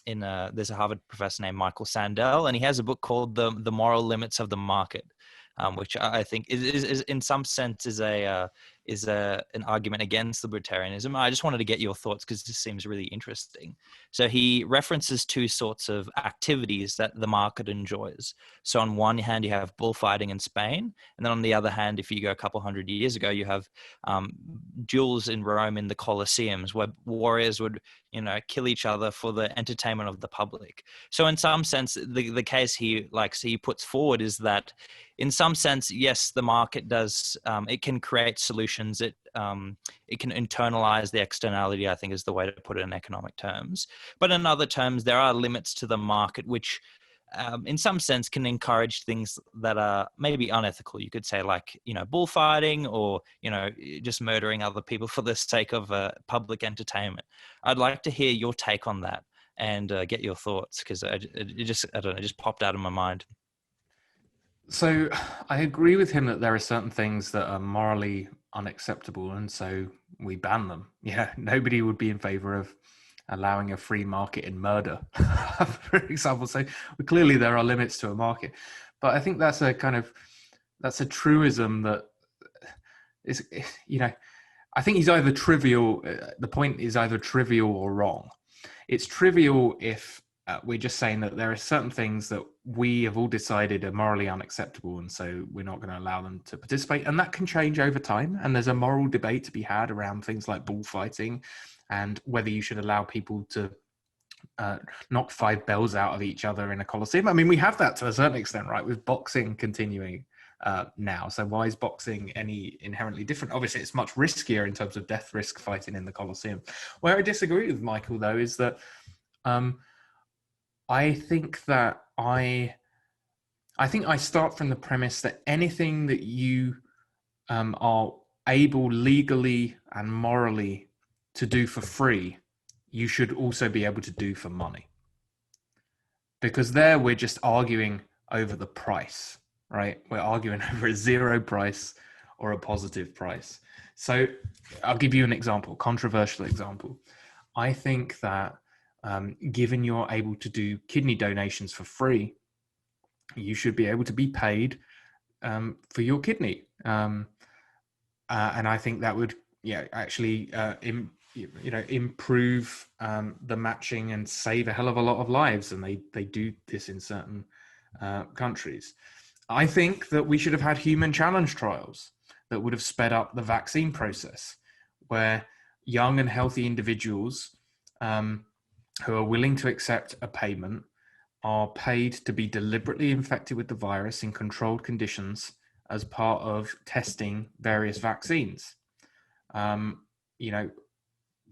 there's a Harvard professor named Michael Sandel, and he has a book called The Moral Limits of the Market. Which I think is in some sense is an argument against libertarianism. I just wanted to get your thoughts because this seems really interesting. So he references two sorts of activities that the market enjoys. So on one hand, you have bullfighting in Spain, and then on the other hand, if you go a couple hundred years ago, you have duels in Rome in the Colosseums, where warriors would, kill each other for the entertainment of the public. So in some sense, the case he puts forward is that, in some sense, yes, the market does. It can create solutions. It can internalize the externality, I think, is the way to put it in economic terms. But in other terms, there are limits to the market, which in some sense can encourage things that are maybe unethical. You could say, like, bullfighting, or, just murdering other people for the sake of public entertainment. I'd like to hear your take on that and get your thoughts, because it just popped out of my mind. So I agree with him that there are certain things that are morally unacceptable, and so we ban them. Yeah, nobody would be in favor of allowing a free market in murder, for example. So clearly there are limits to a market, but I think that's a truism that is, I think he's either trivial. The point is either trivial or wrong. It's trivial if we're just saying that there are certain things that we have all decided are morally unacceptable, and so we're not going to allow them to participate. And that can change over time. And there's a moral debate to be had around things like bullfighting and whether you should allow people to knock 5 bells out of each other in a coliseum. I mean, we have that to a certain extent, right, with boxing continuing now. So why is boxing any inherently different? Obviously, it's much riskier in terms of death risk fighting in the coliseum. Where I disagree with Michael, though, is that I think I start from the premise that anything that you are able legally and morally to do for free, you should also be able to do for money. Because there we're just arguing over the price, right? We're arguing over a zero price or a positive price. So I'll give you an example, controversial example. I think that given you're able to do kidney donations for free, you should be able to be paid for your kidney. And I think that would actually improve the matching and save a hell of a lot of lives. And they do this in certain countries. I think that we should have had human challenge trials that would have sped up the vaccine process, where young and healthy individuals who are willing to accept a payment are paid to be deliberately infected with the virus in controlled conditions as part of testing various vaccines.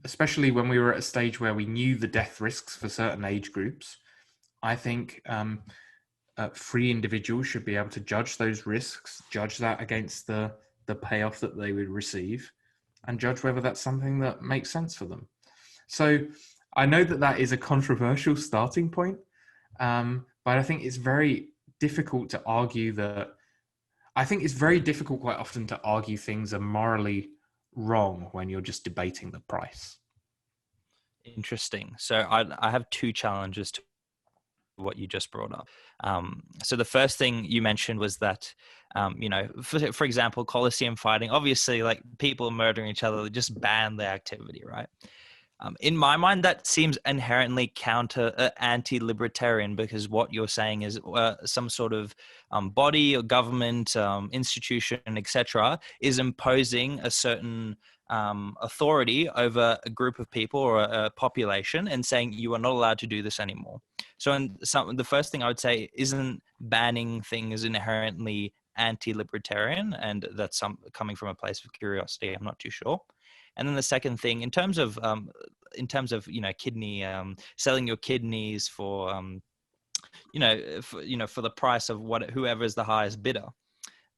Especially when we were at a stage where we knew the death risks for certain age groups, I think free individuals should be able to judge those risks, judge that against the payoff that they would receive, and judge whether that's something that makes sense for them. So I know that is a controversial starting point, but I think it's very difficult to argue that. I think it's very difficult quite often to argue things are morally wrong when you're just debating the price. Interesting. So I have two challenges to what you just brought up. So the first thing you mentioned was that, for example, Colosseum fighting, obviously, like, people murdering each other, just ban the activity, right? In my mind, that seems inherently anti-libertarian, because what you're saying is some sort of body or government institution, etc., is imposing a certain authority over a group of people or a population and saying you are not allowed to do this anymore. So the first thing I would say, isn't banning things inherently anti-libertarian? And that's coming from a place of curiosity. I'm not too sure. And then the second thing, in terms of kidney, selling your kidneys for for the price of whoever is the highest bidder.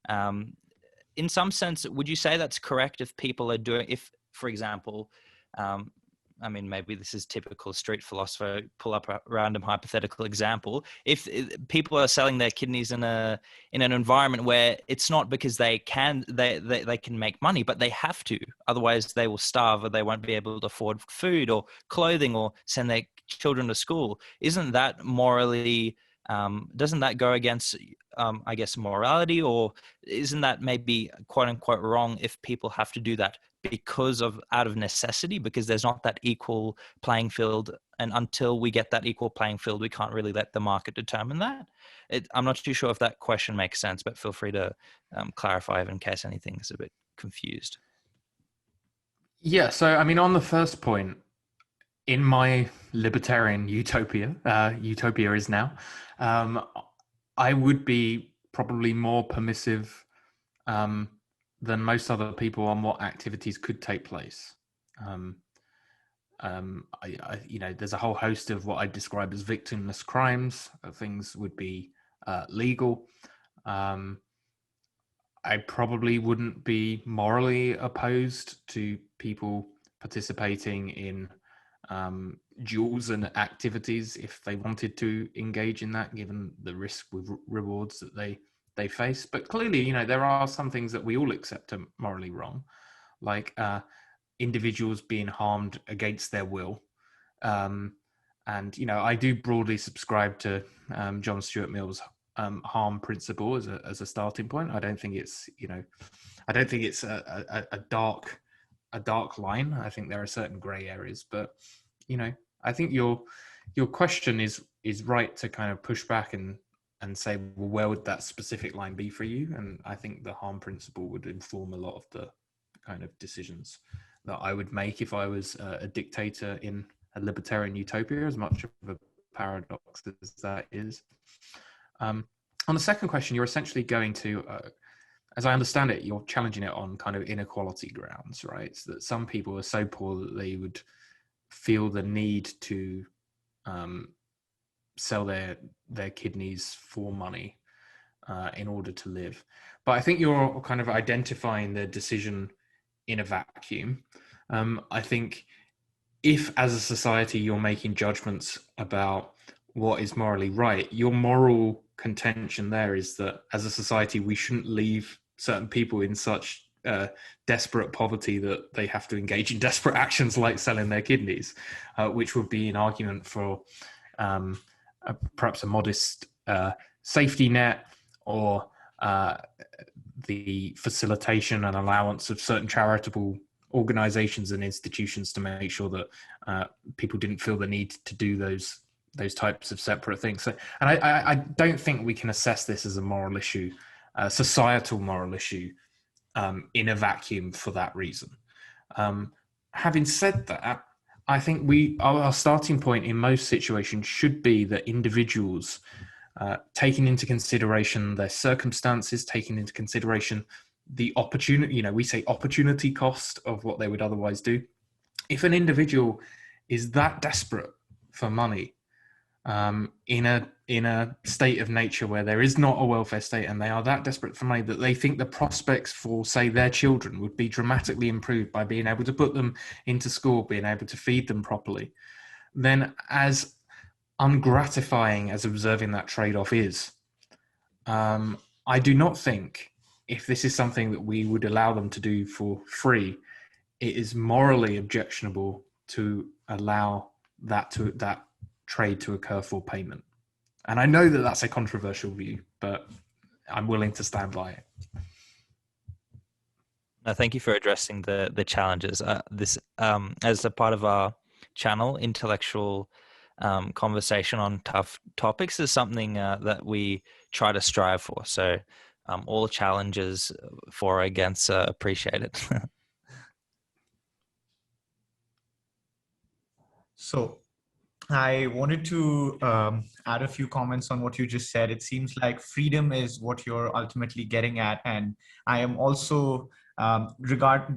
In some sense, would you say that's correct if people are doing, if, for example, maybe this is typical street philosopher, pull up a random hypothetical example. If people are selling their kidneys in an environment where it's not because they can make money, but they have to, otherwise they will starve, or they won't be able to afford food or clothing or send their children to school. Isn't that morally doesn't that go against, I guess, morality, or isn't that maybe quote unquote wrong if people have to do that because of out of necessity, because there's not that equal playing field, and until we get that equal playing field, we can't really let the market determine that? I'm not too sure if that question makes sense, but feel free to clarify in case anything is a bit confused. Yeah, so I mean, on the first point, in my libertarian utopia, utopia is now, I would be probably more permissive than most other people on what activities could take place. There's a whole host of what I describe as victimless crimes. Things would be legal. I probably wouldn't be morally opposed to people participating in duels and activities if they wanted to engage in that, given the risk with rewards that they face. But clearly, there are some things that we all accept are morally wrong, like individuals being harmed against their will. And I do broadly subscribe to John Stuart Mill's harm principle as a starting point. I don't think it's a dark line. I think there are certain grey areas, but I think your question is right to kind of push back and say, well, where would that specific line be for you? And I think the harm principle would inform a lot of the kind of decisions that I would make if I was a dictator in a libertarian utopia, as much of a paradox as that is. On the second question, you're essentially going to, as I understand it, you're challenging it on kind of inequality grounds, right? So that some people are so poor that they would feel the need to sell their kidneys for money in order to live. But I think you're kind of identifying the decision in a vacuum. I think if, as a society, you're making judgments about what is morally right, your moral contention there is that as a society, we shouldn't leave certain people in such desperate poverty that they have to engage in desperate actions like selling their kidneys, which would be an argument for perhaps a modest safety net, or the facilitation and allowance of certain charitable organizations and institutions to make sure that people didn't feel the need to do those types of separate things. So, and I don't think we can assess this as a moral issue, a societal moral issue, in a vacuum for that reason. Having said that, I think our starting point in most situations should be that individuals, taking into consideration their circumstances, taking into consideration the opportunity, we say opportunity cost of what they would otherwise do. If an individual is that desperate for money, in a state of nature where there is not a welfare state, and they are that desperate for money that they think the prospects for, say, their children would be dramatically improved by being able to put them into school, being able to feed them properly, then as ungratifying as observing that trade-off is, I do not think, if this is something that we would allow them to do for free, it is morally objectionable to allow that trade to occur for payment. And I know that that's a controversial view, but I'm willing to stand by it. No, thank you for addressing the challenges. This as a part of our channel, intellectual conversation on tough topics is something that we try to strive for. So all challenges for or against appreciated. So I wanted to add a few comments on what you just said. It seems like freedom is what you're ultimately getting at. And I am also,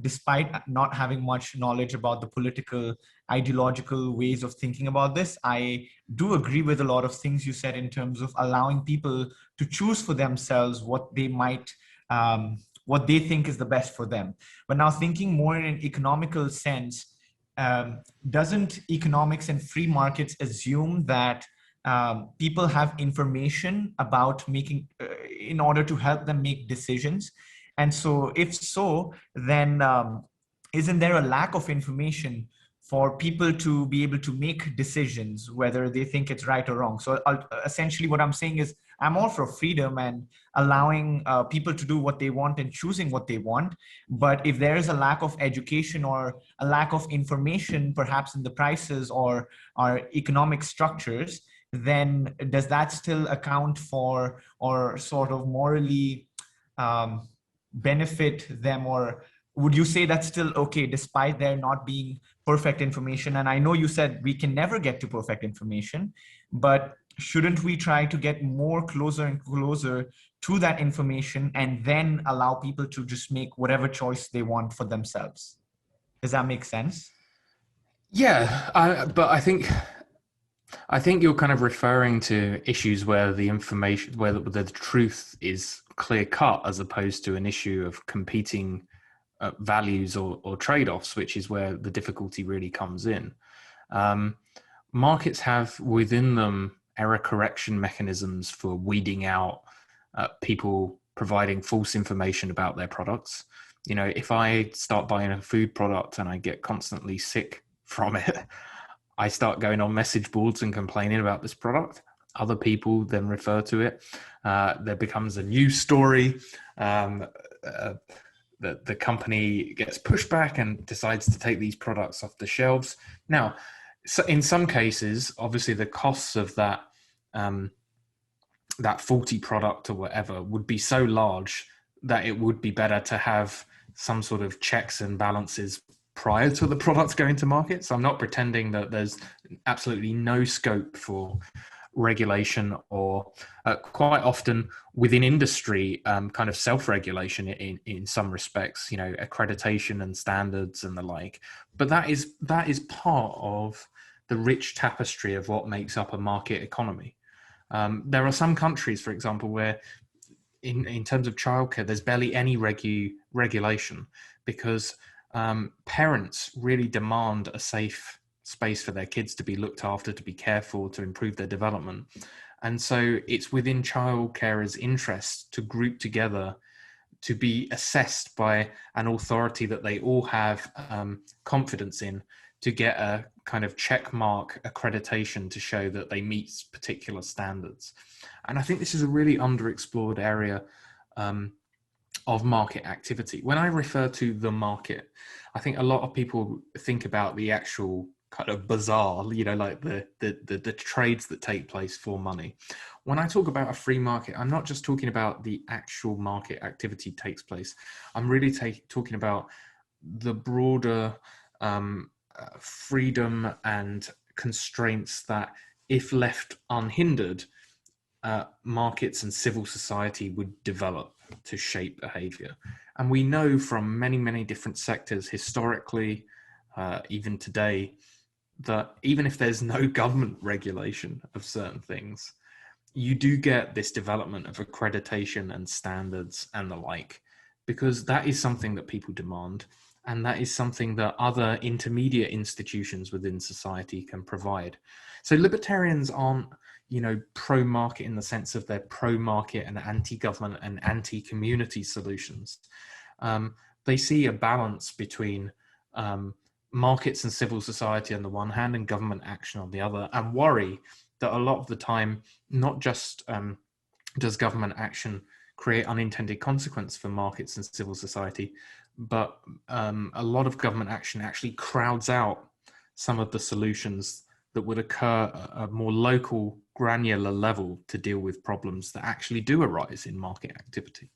despite not having much knowledge about the political, ideological ways of thinking about this, I do agree with a lot of things you said in terms of allowing people to choose for themselves what they might, what they think is the best for them. But now thinking more in an economical sense, doesn't economics and free markets assume that people have information about making, in order to help them make decisions? And so if so, then isn't there a lack of information for people to be able to make decisions, whether they think it's right or wrong. So essentially what I'm saying is I'm all for freedom and allowing people to do what they want and choosing what they want. But if there is a lack of education or a lack of information, perhaps in the prices or our economic structures, then does that still account for or sort of morally benefit them? Or would you say that's still okay despite there not being perfect information? And I know you said we can never get to perfect information, but shouldn't we try to get more closer and closer to that information and then allow people to just make whatever choice they want for themselves? Does that make sense? Yeah, but I think you're kind of referring to issues where the information, where the truth is clear cut, as opposed to an issue of competing values or trade-offs, which is where the difficulty really comes in. Markets have within them error correction mechanisms for weeding out people providing false information about their products. You know, if I start buying a food product and I get constantly sick from it, I start going on message boards and complaining about this product. Other people then refer to it. There becomes a news story. The company gets pushed back and decides to take these products off the shelves. Now, so in some cases, obviously the costs of that faulty product or whatever would be so large that it would be better to have some sort of checks and balances prior to the product going to market. So I'm not pretending that there's absolutely no scope for regulation or quite often within industry kind of self-regulation in some respects, you know, accreditation and standards and the like. But that is part of the rich tapestry of what makes up a market economy. There are some countries, for example, where in terms of childcare, there's barely any regulation because parents really demand a safe space for their kids to be looked after, to be cared for, to improve their development. And so it's within child carers' interest to group together, to be assessed by an authority that they all have confidence in, to get a kind of check mark accreditation to show that they meet particular standards. And I think this is a really underexplored area of market activity. When I refer to the market, I think a lot of people think about the actual kind of bazaar, you know, like the trades that take place for money. When I talk about a free market, I'm not just talking about the actual market activity takes place. I'm really talking about the broader freedom and constraints that, if left unhindered, markets and civil society would develop to shape behavior. And we know from many, many different sectors historically, even today, that even if there's no government regulation of certain things, you do get this development of accreditation and standards and the like, because that is something that people demand. And that is something that other intermediate institutions within society can provide. So libertarians aren't, you know, pro-market in the sense of they're pro-market and anti-government and anti-community solutions. They see a balance between markets and civil society on the one hand and government action on the other, and worry that a lot of the time, not just does government action create unintended consequence for markets and civil society, but a lot of government action actually crowds out some of the solutions that would occur at a more local, granular level to deal with problems that actually do arise in market activity.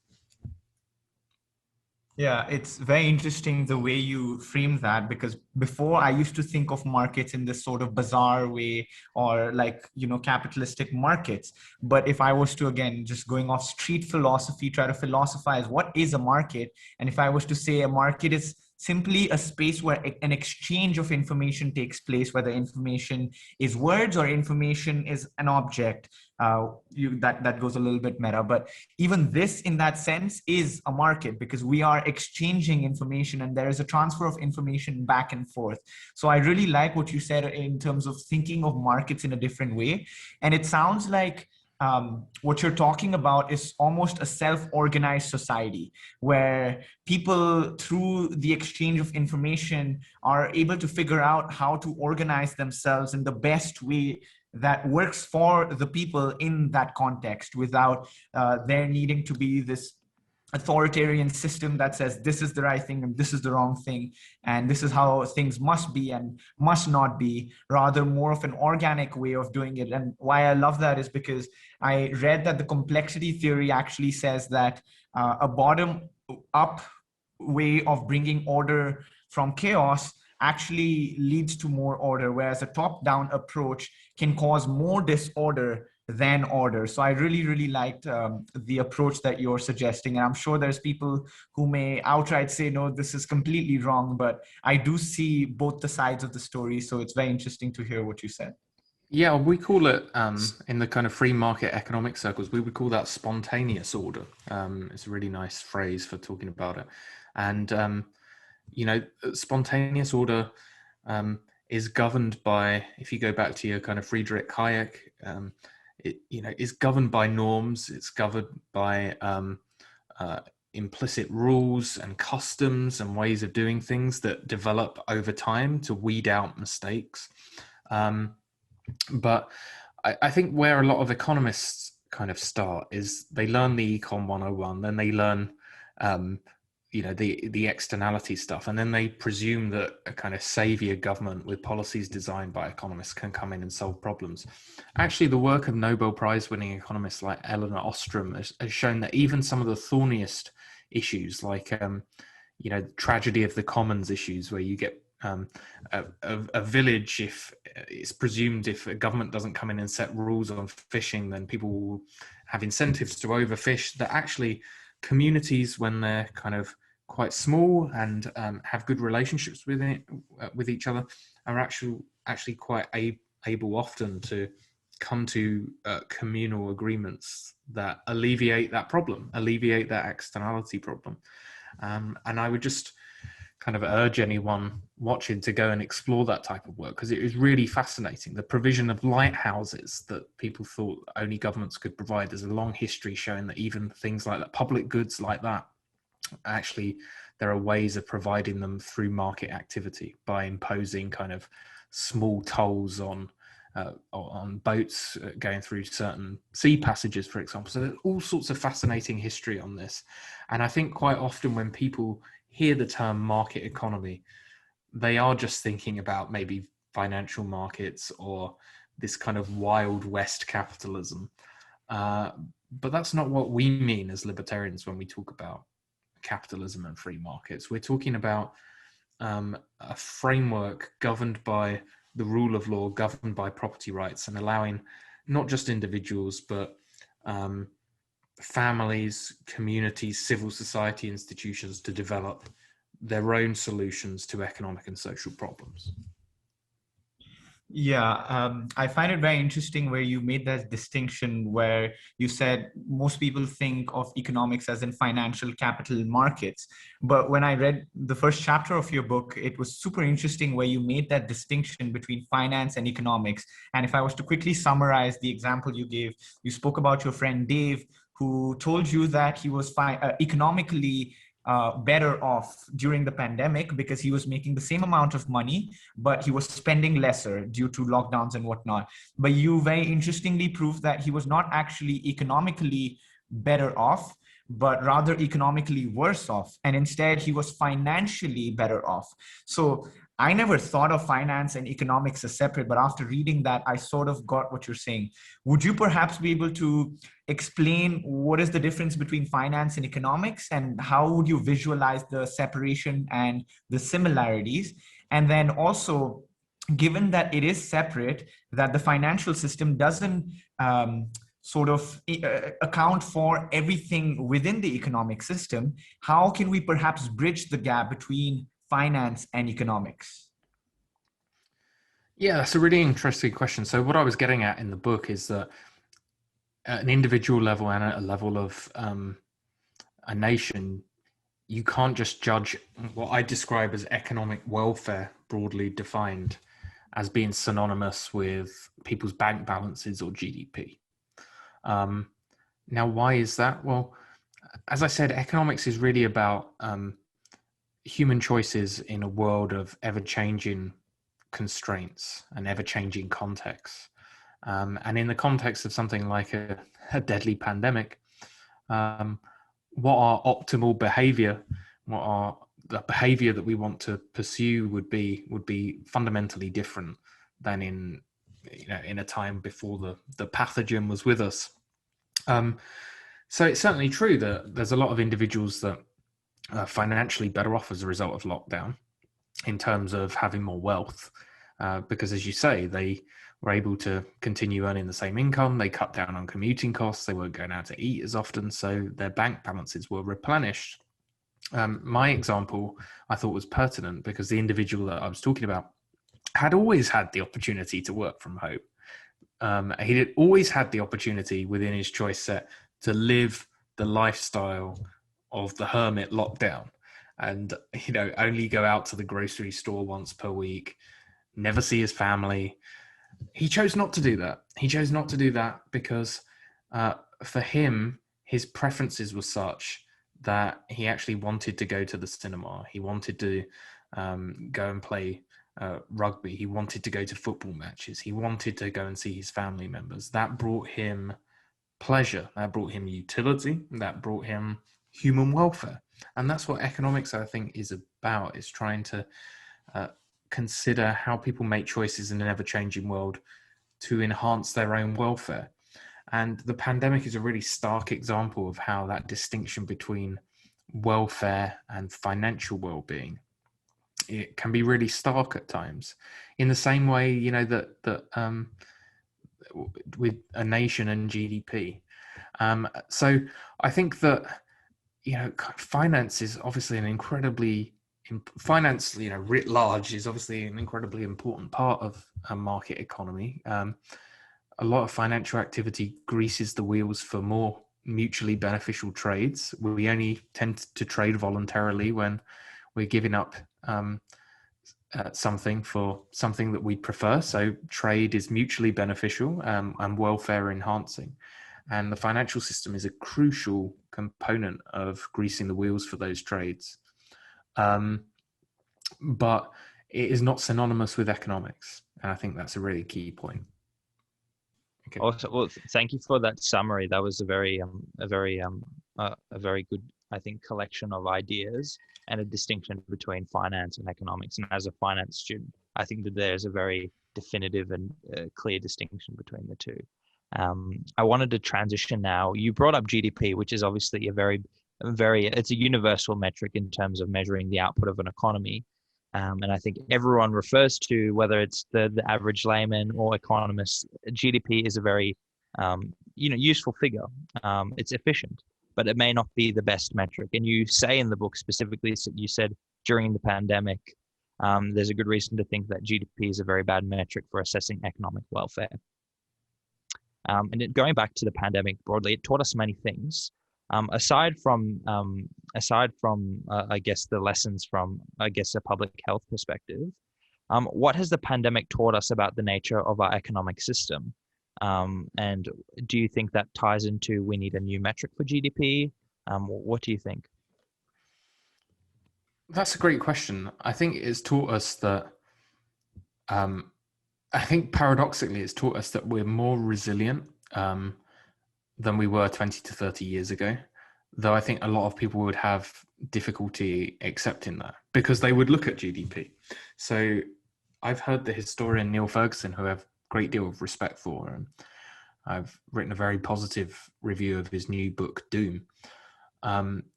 Yeah, it's very interesting the way you frame that, because before I used to think of markets in this sort of bizarre way, or like, you know, capitalistic markets. But if I was to, again, just going off street philosophy, try to philosophize what is a market, and if I was to say a market is simply a space where an exchange of information takes place, whether information is words or information is an object, that goes a little bit meta. But even this, in that sense, is a market, because we are exchanging information and there is a transfer of information back and forth. So I really like what you said in terms of thinking of markets in a different way. And it sounds like what you're talking about is almost a self-organized society where people, through the exchange of information, are able to figure out how to organize themselves in the best way that works for the people in that context, without there needing to be this authoritarian system that says this is the right thing and this is the wrong thing and this is how things must be and must not be. Rather, more of an organic way of doing it. And why I love that is because I read that the complexity theory actually says that a bottom up way of bringing order from chaos actually leads to more order, whereas a top down approach can cause more disorder than order. So I really, really liked the approach that you're suggesting. And I'm sure there's people who may outright say, no, this is completely wrong, but I do see both the sides of the story. So it's very interesting to hear what you said. Yeah, we call it, in the kind of free market economic circles, we would call that spontaneous order. It's a really nice phrase for talking about it. And, spontaneous order is governed by, if you go back to your kind of Friedrich Hayek, it is governed by norms. It's governed by implicit rules and customs and ways of doing things that develop over time to weed out mistakes. But I think where a lot of economists kind of start is they learn the Econ 101, then they learn the externality stuff, and then they presume that a kind of savior government with policies designed by economists can come in and solve problems. Actually, the work of Nobel Prize winning economists like Elinor Ostrom has shown that even some of the thorniest issues, like tragedy of the commons issues, where you get a village, if it's presumed if a government doesn't come in and set rules on fishing, then people will have incentives to overfish, that actually communities, when they're kind of quite small and have good relationships with each other, are actually quite able often to come to communal agreements that alleviate that problem, alleviate that externality problem. And I would just kind of urge anyone watching to go and explore that type of work, because it is really fascinating. The provision of lighthouses that people thought only governments could provide, there's a long history showing that even things like that, public goods like that, actually there are ways of providing them through market activity by imposing kind of small tolls on boats going through certain sea passages, for example. So there's all sorts of fascinating history on this. And I think quite often when people hear the term market economy, they are just thinking about maybe financial markets or this kind of Wild West capitalism. But that's not what we mean as libertarians when we talk about capitalism and free markets. We're talking about a framework governed by the rule of law, governed by property rights, and allowing not just individuals, but families, communities, civil society institutions to develop their own solutions to economic and social problems. Yeah, I find it very interesting where you made that distinction where you said most people think of economics as in financial capital markets. But when I read the first chapter of your book, it was super interesting where you made that distinction between finance and economics. And if I was to quickly summarize the example you gave, you spoke about your friend Dave, who told you that he was economically better off during the pandemic because he was making the same amount of money, but he was spending lesser due to lockdowns and whatnot. But you very interestingly proved that he was not actually economically better off, but rather economically worse off. And instead, he was financially better off. So I never thought of finance and economics as separate, but after reading that, I sort of got what you're saying. Would you perhaps be able to explain what is the difference between finance and economics, and how would you visualize the separation and the similarities? And then also, given that it is separate, that the financial system doesn't sort of account for everything within the economic system, how can we perhaps bridge the gap between finance and economics? Yeah, that's a really interesting question. So what I was getting at in the book is that at an individual level and at a level of a nation, you can't just judge what I describe as economic welfare, broadly defined, as being synonymous with people's bank balances or GDP. Now, why is that? Well, as I said, economics is really about human choices in a world of ever-changing constraints and ever-changing contexts. And in the context of something like a deadly pandemic, what our optimal behavior, what our the behavior that we want to pursue would be fundamentally different than in a time before the pathogen was with us. So it's certainly true that there's a lot of individuals that are financially better off as a result of lockdown in terms of having more wealth, because as you say, they were able to continue earning the same income. They cut down on commuting costs. They weren't going out to eat as often, so their bank balances were replenished. My example I thought was pertinent because the individual that I was talking about had always had the opportunity to work from home. He had always had the opportunity within his choice set to live the lifestyle of the hermit lockdown and, only go out to the grocery store once per week, never see his family. He chose not to do that. He chose not to do that because for him, his preferences were such that he actually wanted to go to the cinema. He wanted to go and play rugby. He wanted to go to football matches. He wanted to go and see his family members. That brought him pleasure. That brought him utility. That brought him human welfare. And that's what economics, I think, is about, is trying to consider how people make choices in an ever-changing world to enhance their own welfare. And the pandemic is a really stark example of how that distinction between welfare and financial well-being, it can be really stark at times. In the same way, that with a nation and GDP. So I think that, finance is obviously finance, writ large, is obviously an incredibly important part of a market economy. A lot of financial activity greases the wheels for more mutually beneficial trades. We only tend to trade voluntarily when we're giving up something for something that we prefer. So trade is mutually beneficial and welfare enhancing. And the financial system is a crucial component of greasing the wheels for those trades. But it is not synonymous with economics. And I think that's a really key point. Okay. Also, well, thank you for that summary. That was a very good, I think, collection of ideas and a distinction between finance and economics. And as a finance student, I think that there's a very definitive and clear distinction between the two. I wanted to transition now. You brought up GDP, which is obviously it's a universal metric in terms of measuring the output of an economy. And I think everyone refers to, whether it's the average layman or economist, GDP is a very, useful figure. It's efficient, but it may not be the best metric. And you say in the book specifically, you said during the pandemic, there's a good reason to think that GDP is a very bad metric for assessing economic welfare. And going back to the pandemic broadly, it taught us many things. Aside from I guess the lessons from, I guess, a public health perspective, what has the pandemic taught us about the nature of our economic system? And do you think that ties into we need a new metric for GDP? What do you think? That's a great question. I think it's taught us that, I think paradoxically, it's taught us that we're more resilient than we were 20 to 30 years ago, though I think a lot of people would have difficulty accepting that because they would look at GDP. So I've heard the historian Neil Ferguson, who I have a great deal of respect for, and I've written a very positive review of his new book, Doom.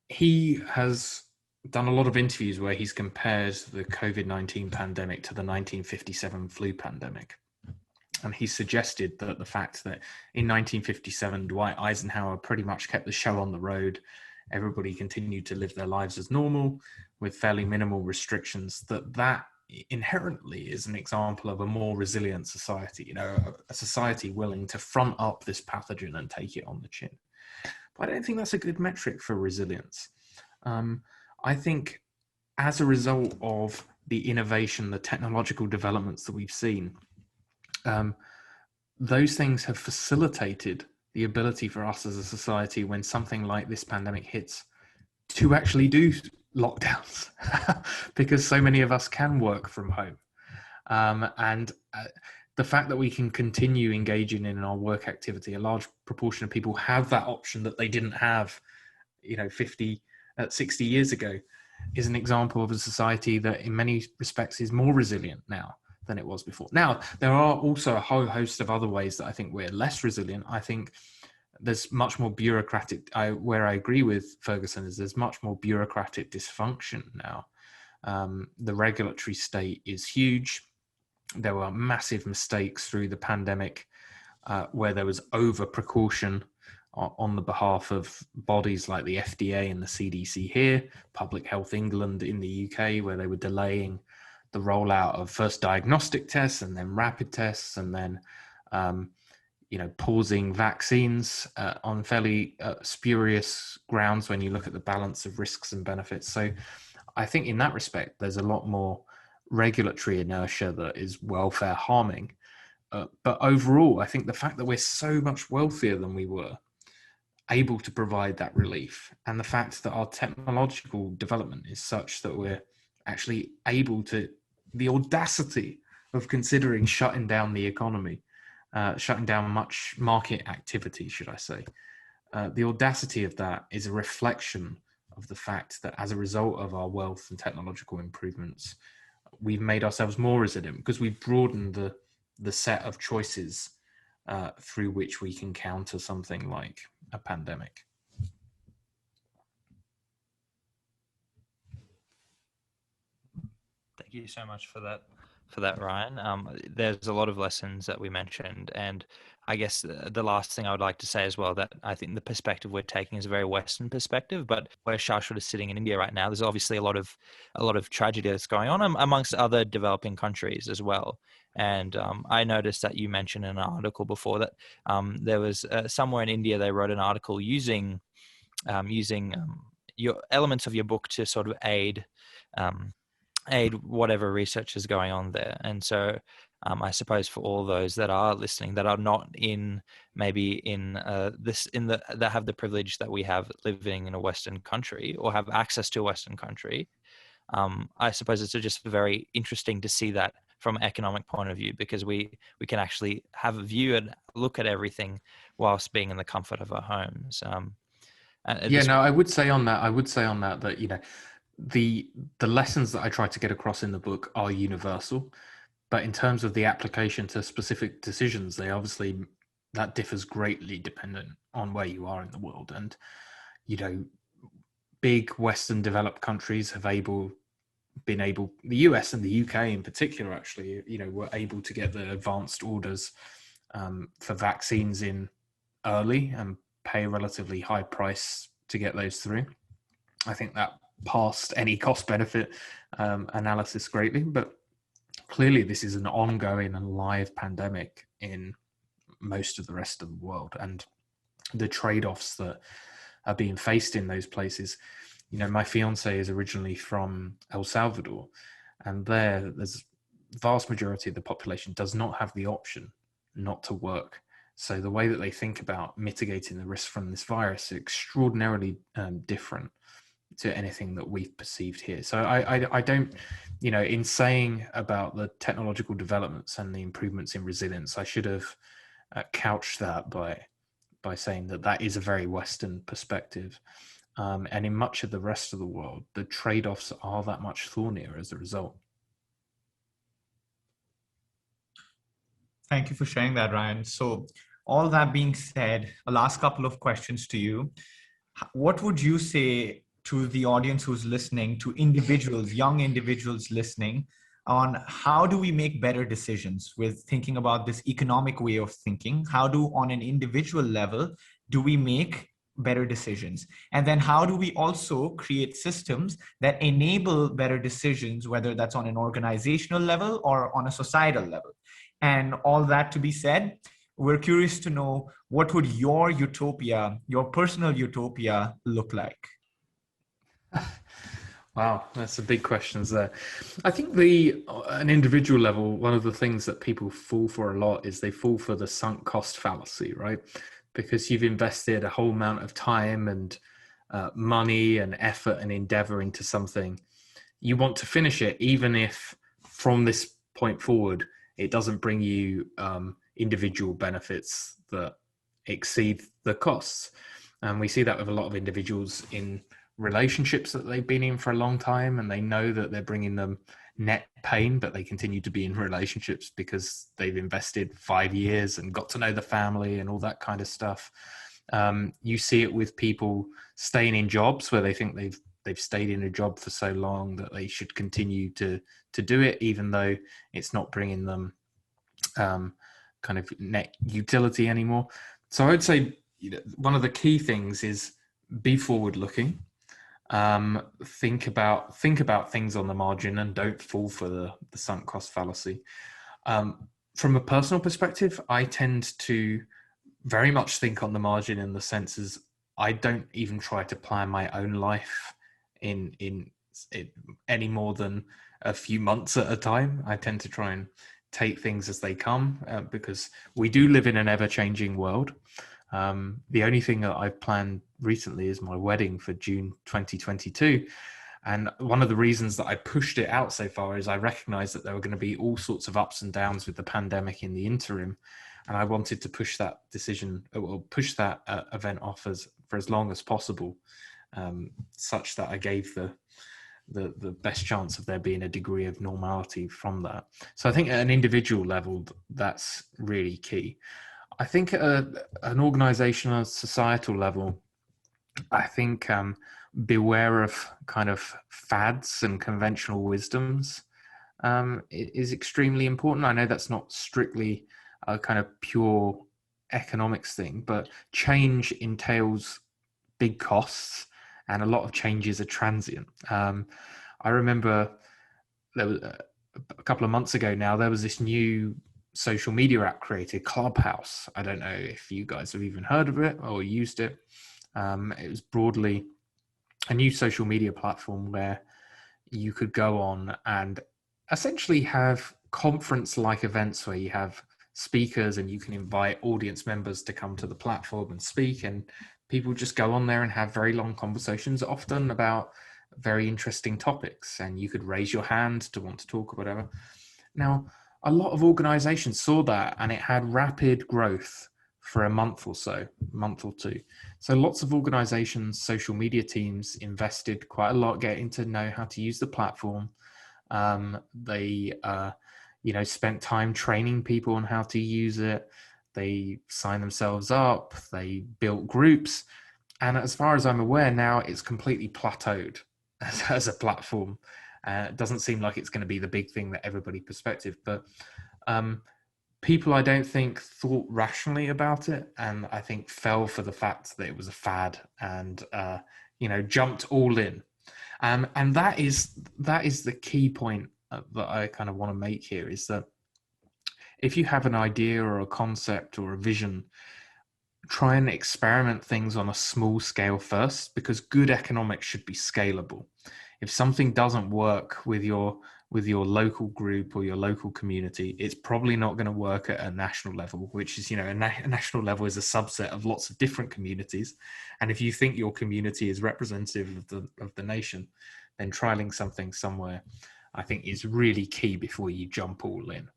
He has done a lot of interviews where he's compared the COVID-19 pandemic to the 1957 flu pandemic. And he suggested that the fact that in 1957, Dwight Eisenhower pretty much kept the show on the road, everybody continued to live their lives as normal with fairly minimal restrictions, that inherently is an example of a more resilient society, a society willing to front up this pathogen and take it on the chin. But I don't think that's a good metric for resilience. I think as a result of the innovation, the technological developments that we've seen, those things have facilitated the ability for us as a society, when something like this pandemic hits, to actually do lockdowns because so many of us can work from home. And the fact that we can continue engaging in our work activity, a large proportion of people have that option that they didn't have, 60 years ago, is an example of a society that in many respects is more resilient now than it was before. Now, there are also a whole host of other ways that I think we're less resilient. I think there's much more bureaucratic, where I agree with Ferguson, is there's much more bureaucratic dysfunction now. The regulatory state is huge. There were massive mistakes through the pandemic where there was over precaution on the behalf of bodies like the FDA and the CDC here, Public Health England in the UK, where they were delaying the rollout of first diagnostic tests and then rapid tests, and then pausing vaccines on fairly spurious grounds when you look at the balance of risks and benefits. So I think in that respect, there's a lot more regulatory inertia that is welfare harming. But overall, I think the fact that we're so much wealthier than we were, able to provide that relief, and the fact that our technological development is such that we're actually able to, the audacity of considering shutting down the economy, shutting down much market activity, should I say. The audacity of that is a reflection of the fact that as a result of our wealth and technological improvements, we've made ourselves more resilient because we've broadened the set of choices through which we can counter something like a pandemic. Thank you so much for that, Ryan. There's a lot of lessons that we mentioned, and I guess the last thing I would like to say as well, that I think the perspective we're taking is a very Western perspective, but where Shashwat is sitting in India right now, there's obviously a lot of tragedy that's going on amongst other developing countries as well. And I noticed that you mentioned in an article before that there was somewhere in India they wrote an article using your elements of your book to sort of aid whatever research is going on there. And so I suppose for all those that are listening that are not that have the privilege that we have living in a Western country or have access to a Western country, I suppose it's just very interesting to see that from an economic point of view, because we can actually have a view and look at everything whilst being in the comfort of our homes. I would say on that that the lessons that I try to get across in the book are universal, but in terms of the application to specific decisions, that differs greatly dependent on where you are in the world. And big Western developed countries have been able, the US and the UK in particular, actually, were able to get the advanced orders for vaccines in early and pay a relatively high price to get those through. I think that passed any cost benefit analysis greatly, but clearly this is an ongoing and live pandemic in most of the rest of the world, and the trade-offs that are being faced in those places. My fiance is originally from El Salvador, and there's vast majority of the population does not have the option not to work. So the way that they think about mitigating the risk from this virus is extraordinarily different to anything that we've perceived here. So I don't, in saying about the technological developments and the improvements in resilience, I should have couched that by saying that is a very Western perspective. And in much of the rest of the world, the trade-offs are that much thornier as a result. Thank you for sharing that, Ryan. So all that being said, a last couple of questions to you. What would you say to the audience who's listening, to individuals, young individuals listening, on how do we make better decisions with thinking about this economic way of thinking? How do, on an individual level, do we make better decisions? And then how do we also create systems that enable better decisions, whether that's on an organizational level or on a societal level? And all that to be said, we're curious to know, what would your utopia, your personal utopia, look like? Wow, that's some big questions there. I think an individual level, one of the things that people fall for a lot is they fall for the sunk cost fallacy, right? because you've invested a whole amount of time and money and effort and endeavor into something. You want to finish it, even if from this point forward, it doesn't bring you individual benefits that exceed the costs. And we see that with a lot of individuals in relationships that they've been in for a long time, and they know that they're bringing them net pain, but they continue to be in relationships because they've invested 5 years and got to know the family and all that kind of stuff. You see it with people staying in jobs where they think they've stayed in a job for so long that they should continue to do it, even though it's not bringing them kind of net utility anymore. So I would say one of the key things is be forward looking. Think about things on the margin and don't fall for the sunk cost fallacy. From a personal perspective, I tend to very much think on the margin in the sense as I don't even try to plan my own life in any more than a few months at a time. I tend to try and take things as they come because we do live in an ever-changing world. The only thing that I've planned recently is my wedding for June 2022. And one of the reasons that I pushed it out so far is I recognized that there were going to be all sorts of ups and downs with the pandemic in the interim. And I wanted to push that decision, or push that event off for as long as possible, such that I gave the best chance of there being a degree of normality from that. So I think at an individual level, that's really key. I think at an organizational, societal level, I think beware of kind of fads and conventional wisdoms is extremely important. I know that's not strictly a kind of pure economics thing, but change entails big costs, and a lot of changes are transient. I remember there was a couple of months ago now, there was this new social media app created, Clubhouse. I don't know if you guys have even heard of it or used it. It was broadly a new social media platform where you could go on and essentially have conference-like events where you have speakers and you can invite audience members to come to the platform and speak, and people just go on there and have very long conversations, often about very interesting topics, and you could raise your hand to want to talk or whatever. Now, a lot of organizations saw that and it had rapid growth for a month or two. So lots of organizations, social media teams invested quite a lot getting to know how to use the platform. They spent time training people on how to use it. They signed themselves up, they built groups. And as far as I'm aware now, it's completely plateaued as a platform. It doesn't seem like it's going to be the big thing that everybody perspective, but people, I don't think, thought rationally about it, and I think fell for the fact that it was a fad and jumped all in. And that is the key point that I kind of want to make here, is that if you have an idea or a concept or a vision, try and experiment things on a small scale first, because good economics should be scalable. If something doesn't work with your local group or your local community, it's probably not going to work at a national level, which is, a national level is a subset of lots of different communities. And if you think your community is representative of the nation, then trialing something somewhere, I think, is really key before you jump all in.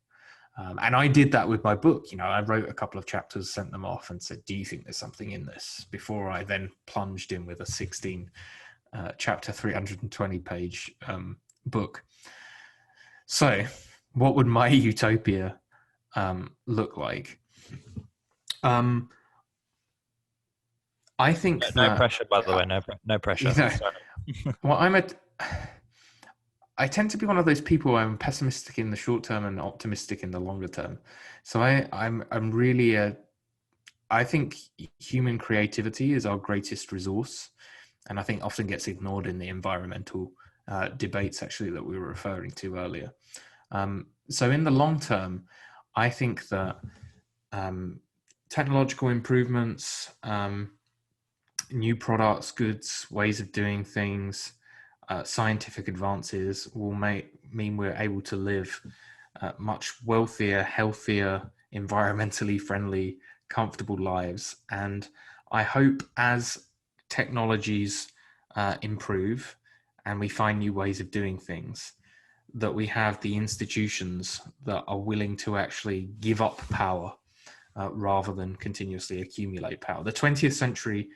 And I did that with my book. I wrote a couple of chapters, sent them off and said, do you think there's something in this? Before I then plunged in with a 16 chapter, 320 page book. So what would my utopia look like? I think no pressure, by the way, no pressure. Well, I tend to be one of those people. I'm pessimistic in the short term and optimistic in the longer term. So I'm really I think human creativity is our greatest resource, and I think often gets ignored in the environmental debates actually that we were referring to earlier. So in the long term, I think that technological improvements, new products, goods, ways of doing things, scientific advances will mean we're able to live much wealthier, healthier, environmentally friendly, comfortable lives. And I hope as technologies improve and we find new ways of doing things, that we have the institutions that are willing to actually give up power rather than continuously accumulate power. The 20th century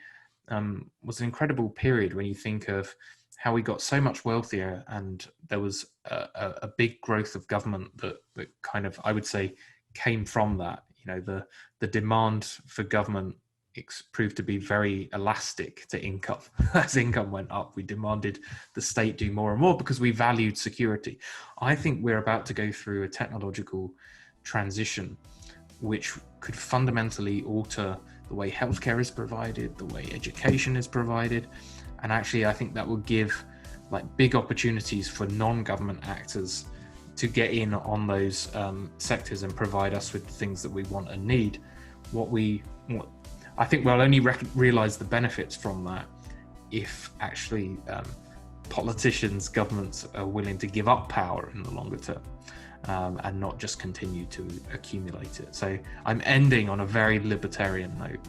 was an incredible period when you think of how we got so much wealthier, and there was a big growth of government that kind of, I would say, came from that. You know, the demand for government proved to be very elastic to income. As income went up, we demanded the state do more and more because we valued security. I think we're about to go through a technological transition which could fundamentally alter the way healthcare is provided, the way education is provided. And actually, I think that will give like big opportunities for non-government actors to get in on those sectors and provide us with the things that we want and need. I think we'll only realize the benefits from that if actually politicians, governments are willing to give up power in the longer term and not just continue to accumulate it. So I'm ending on a very libertarian note.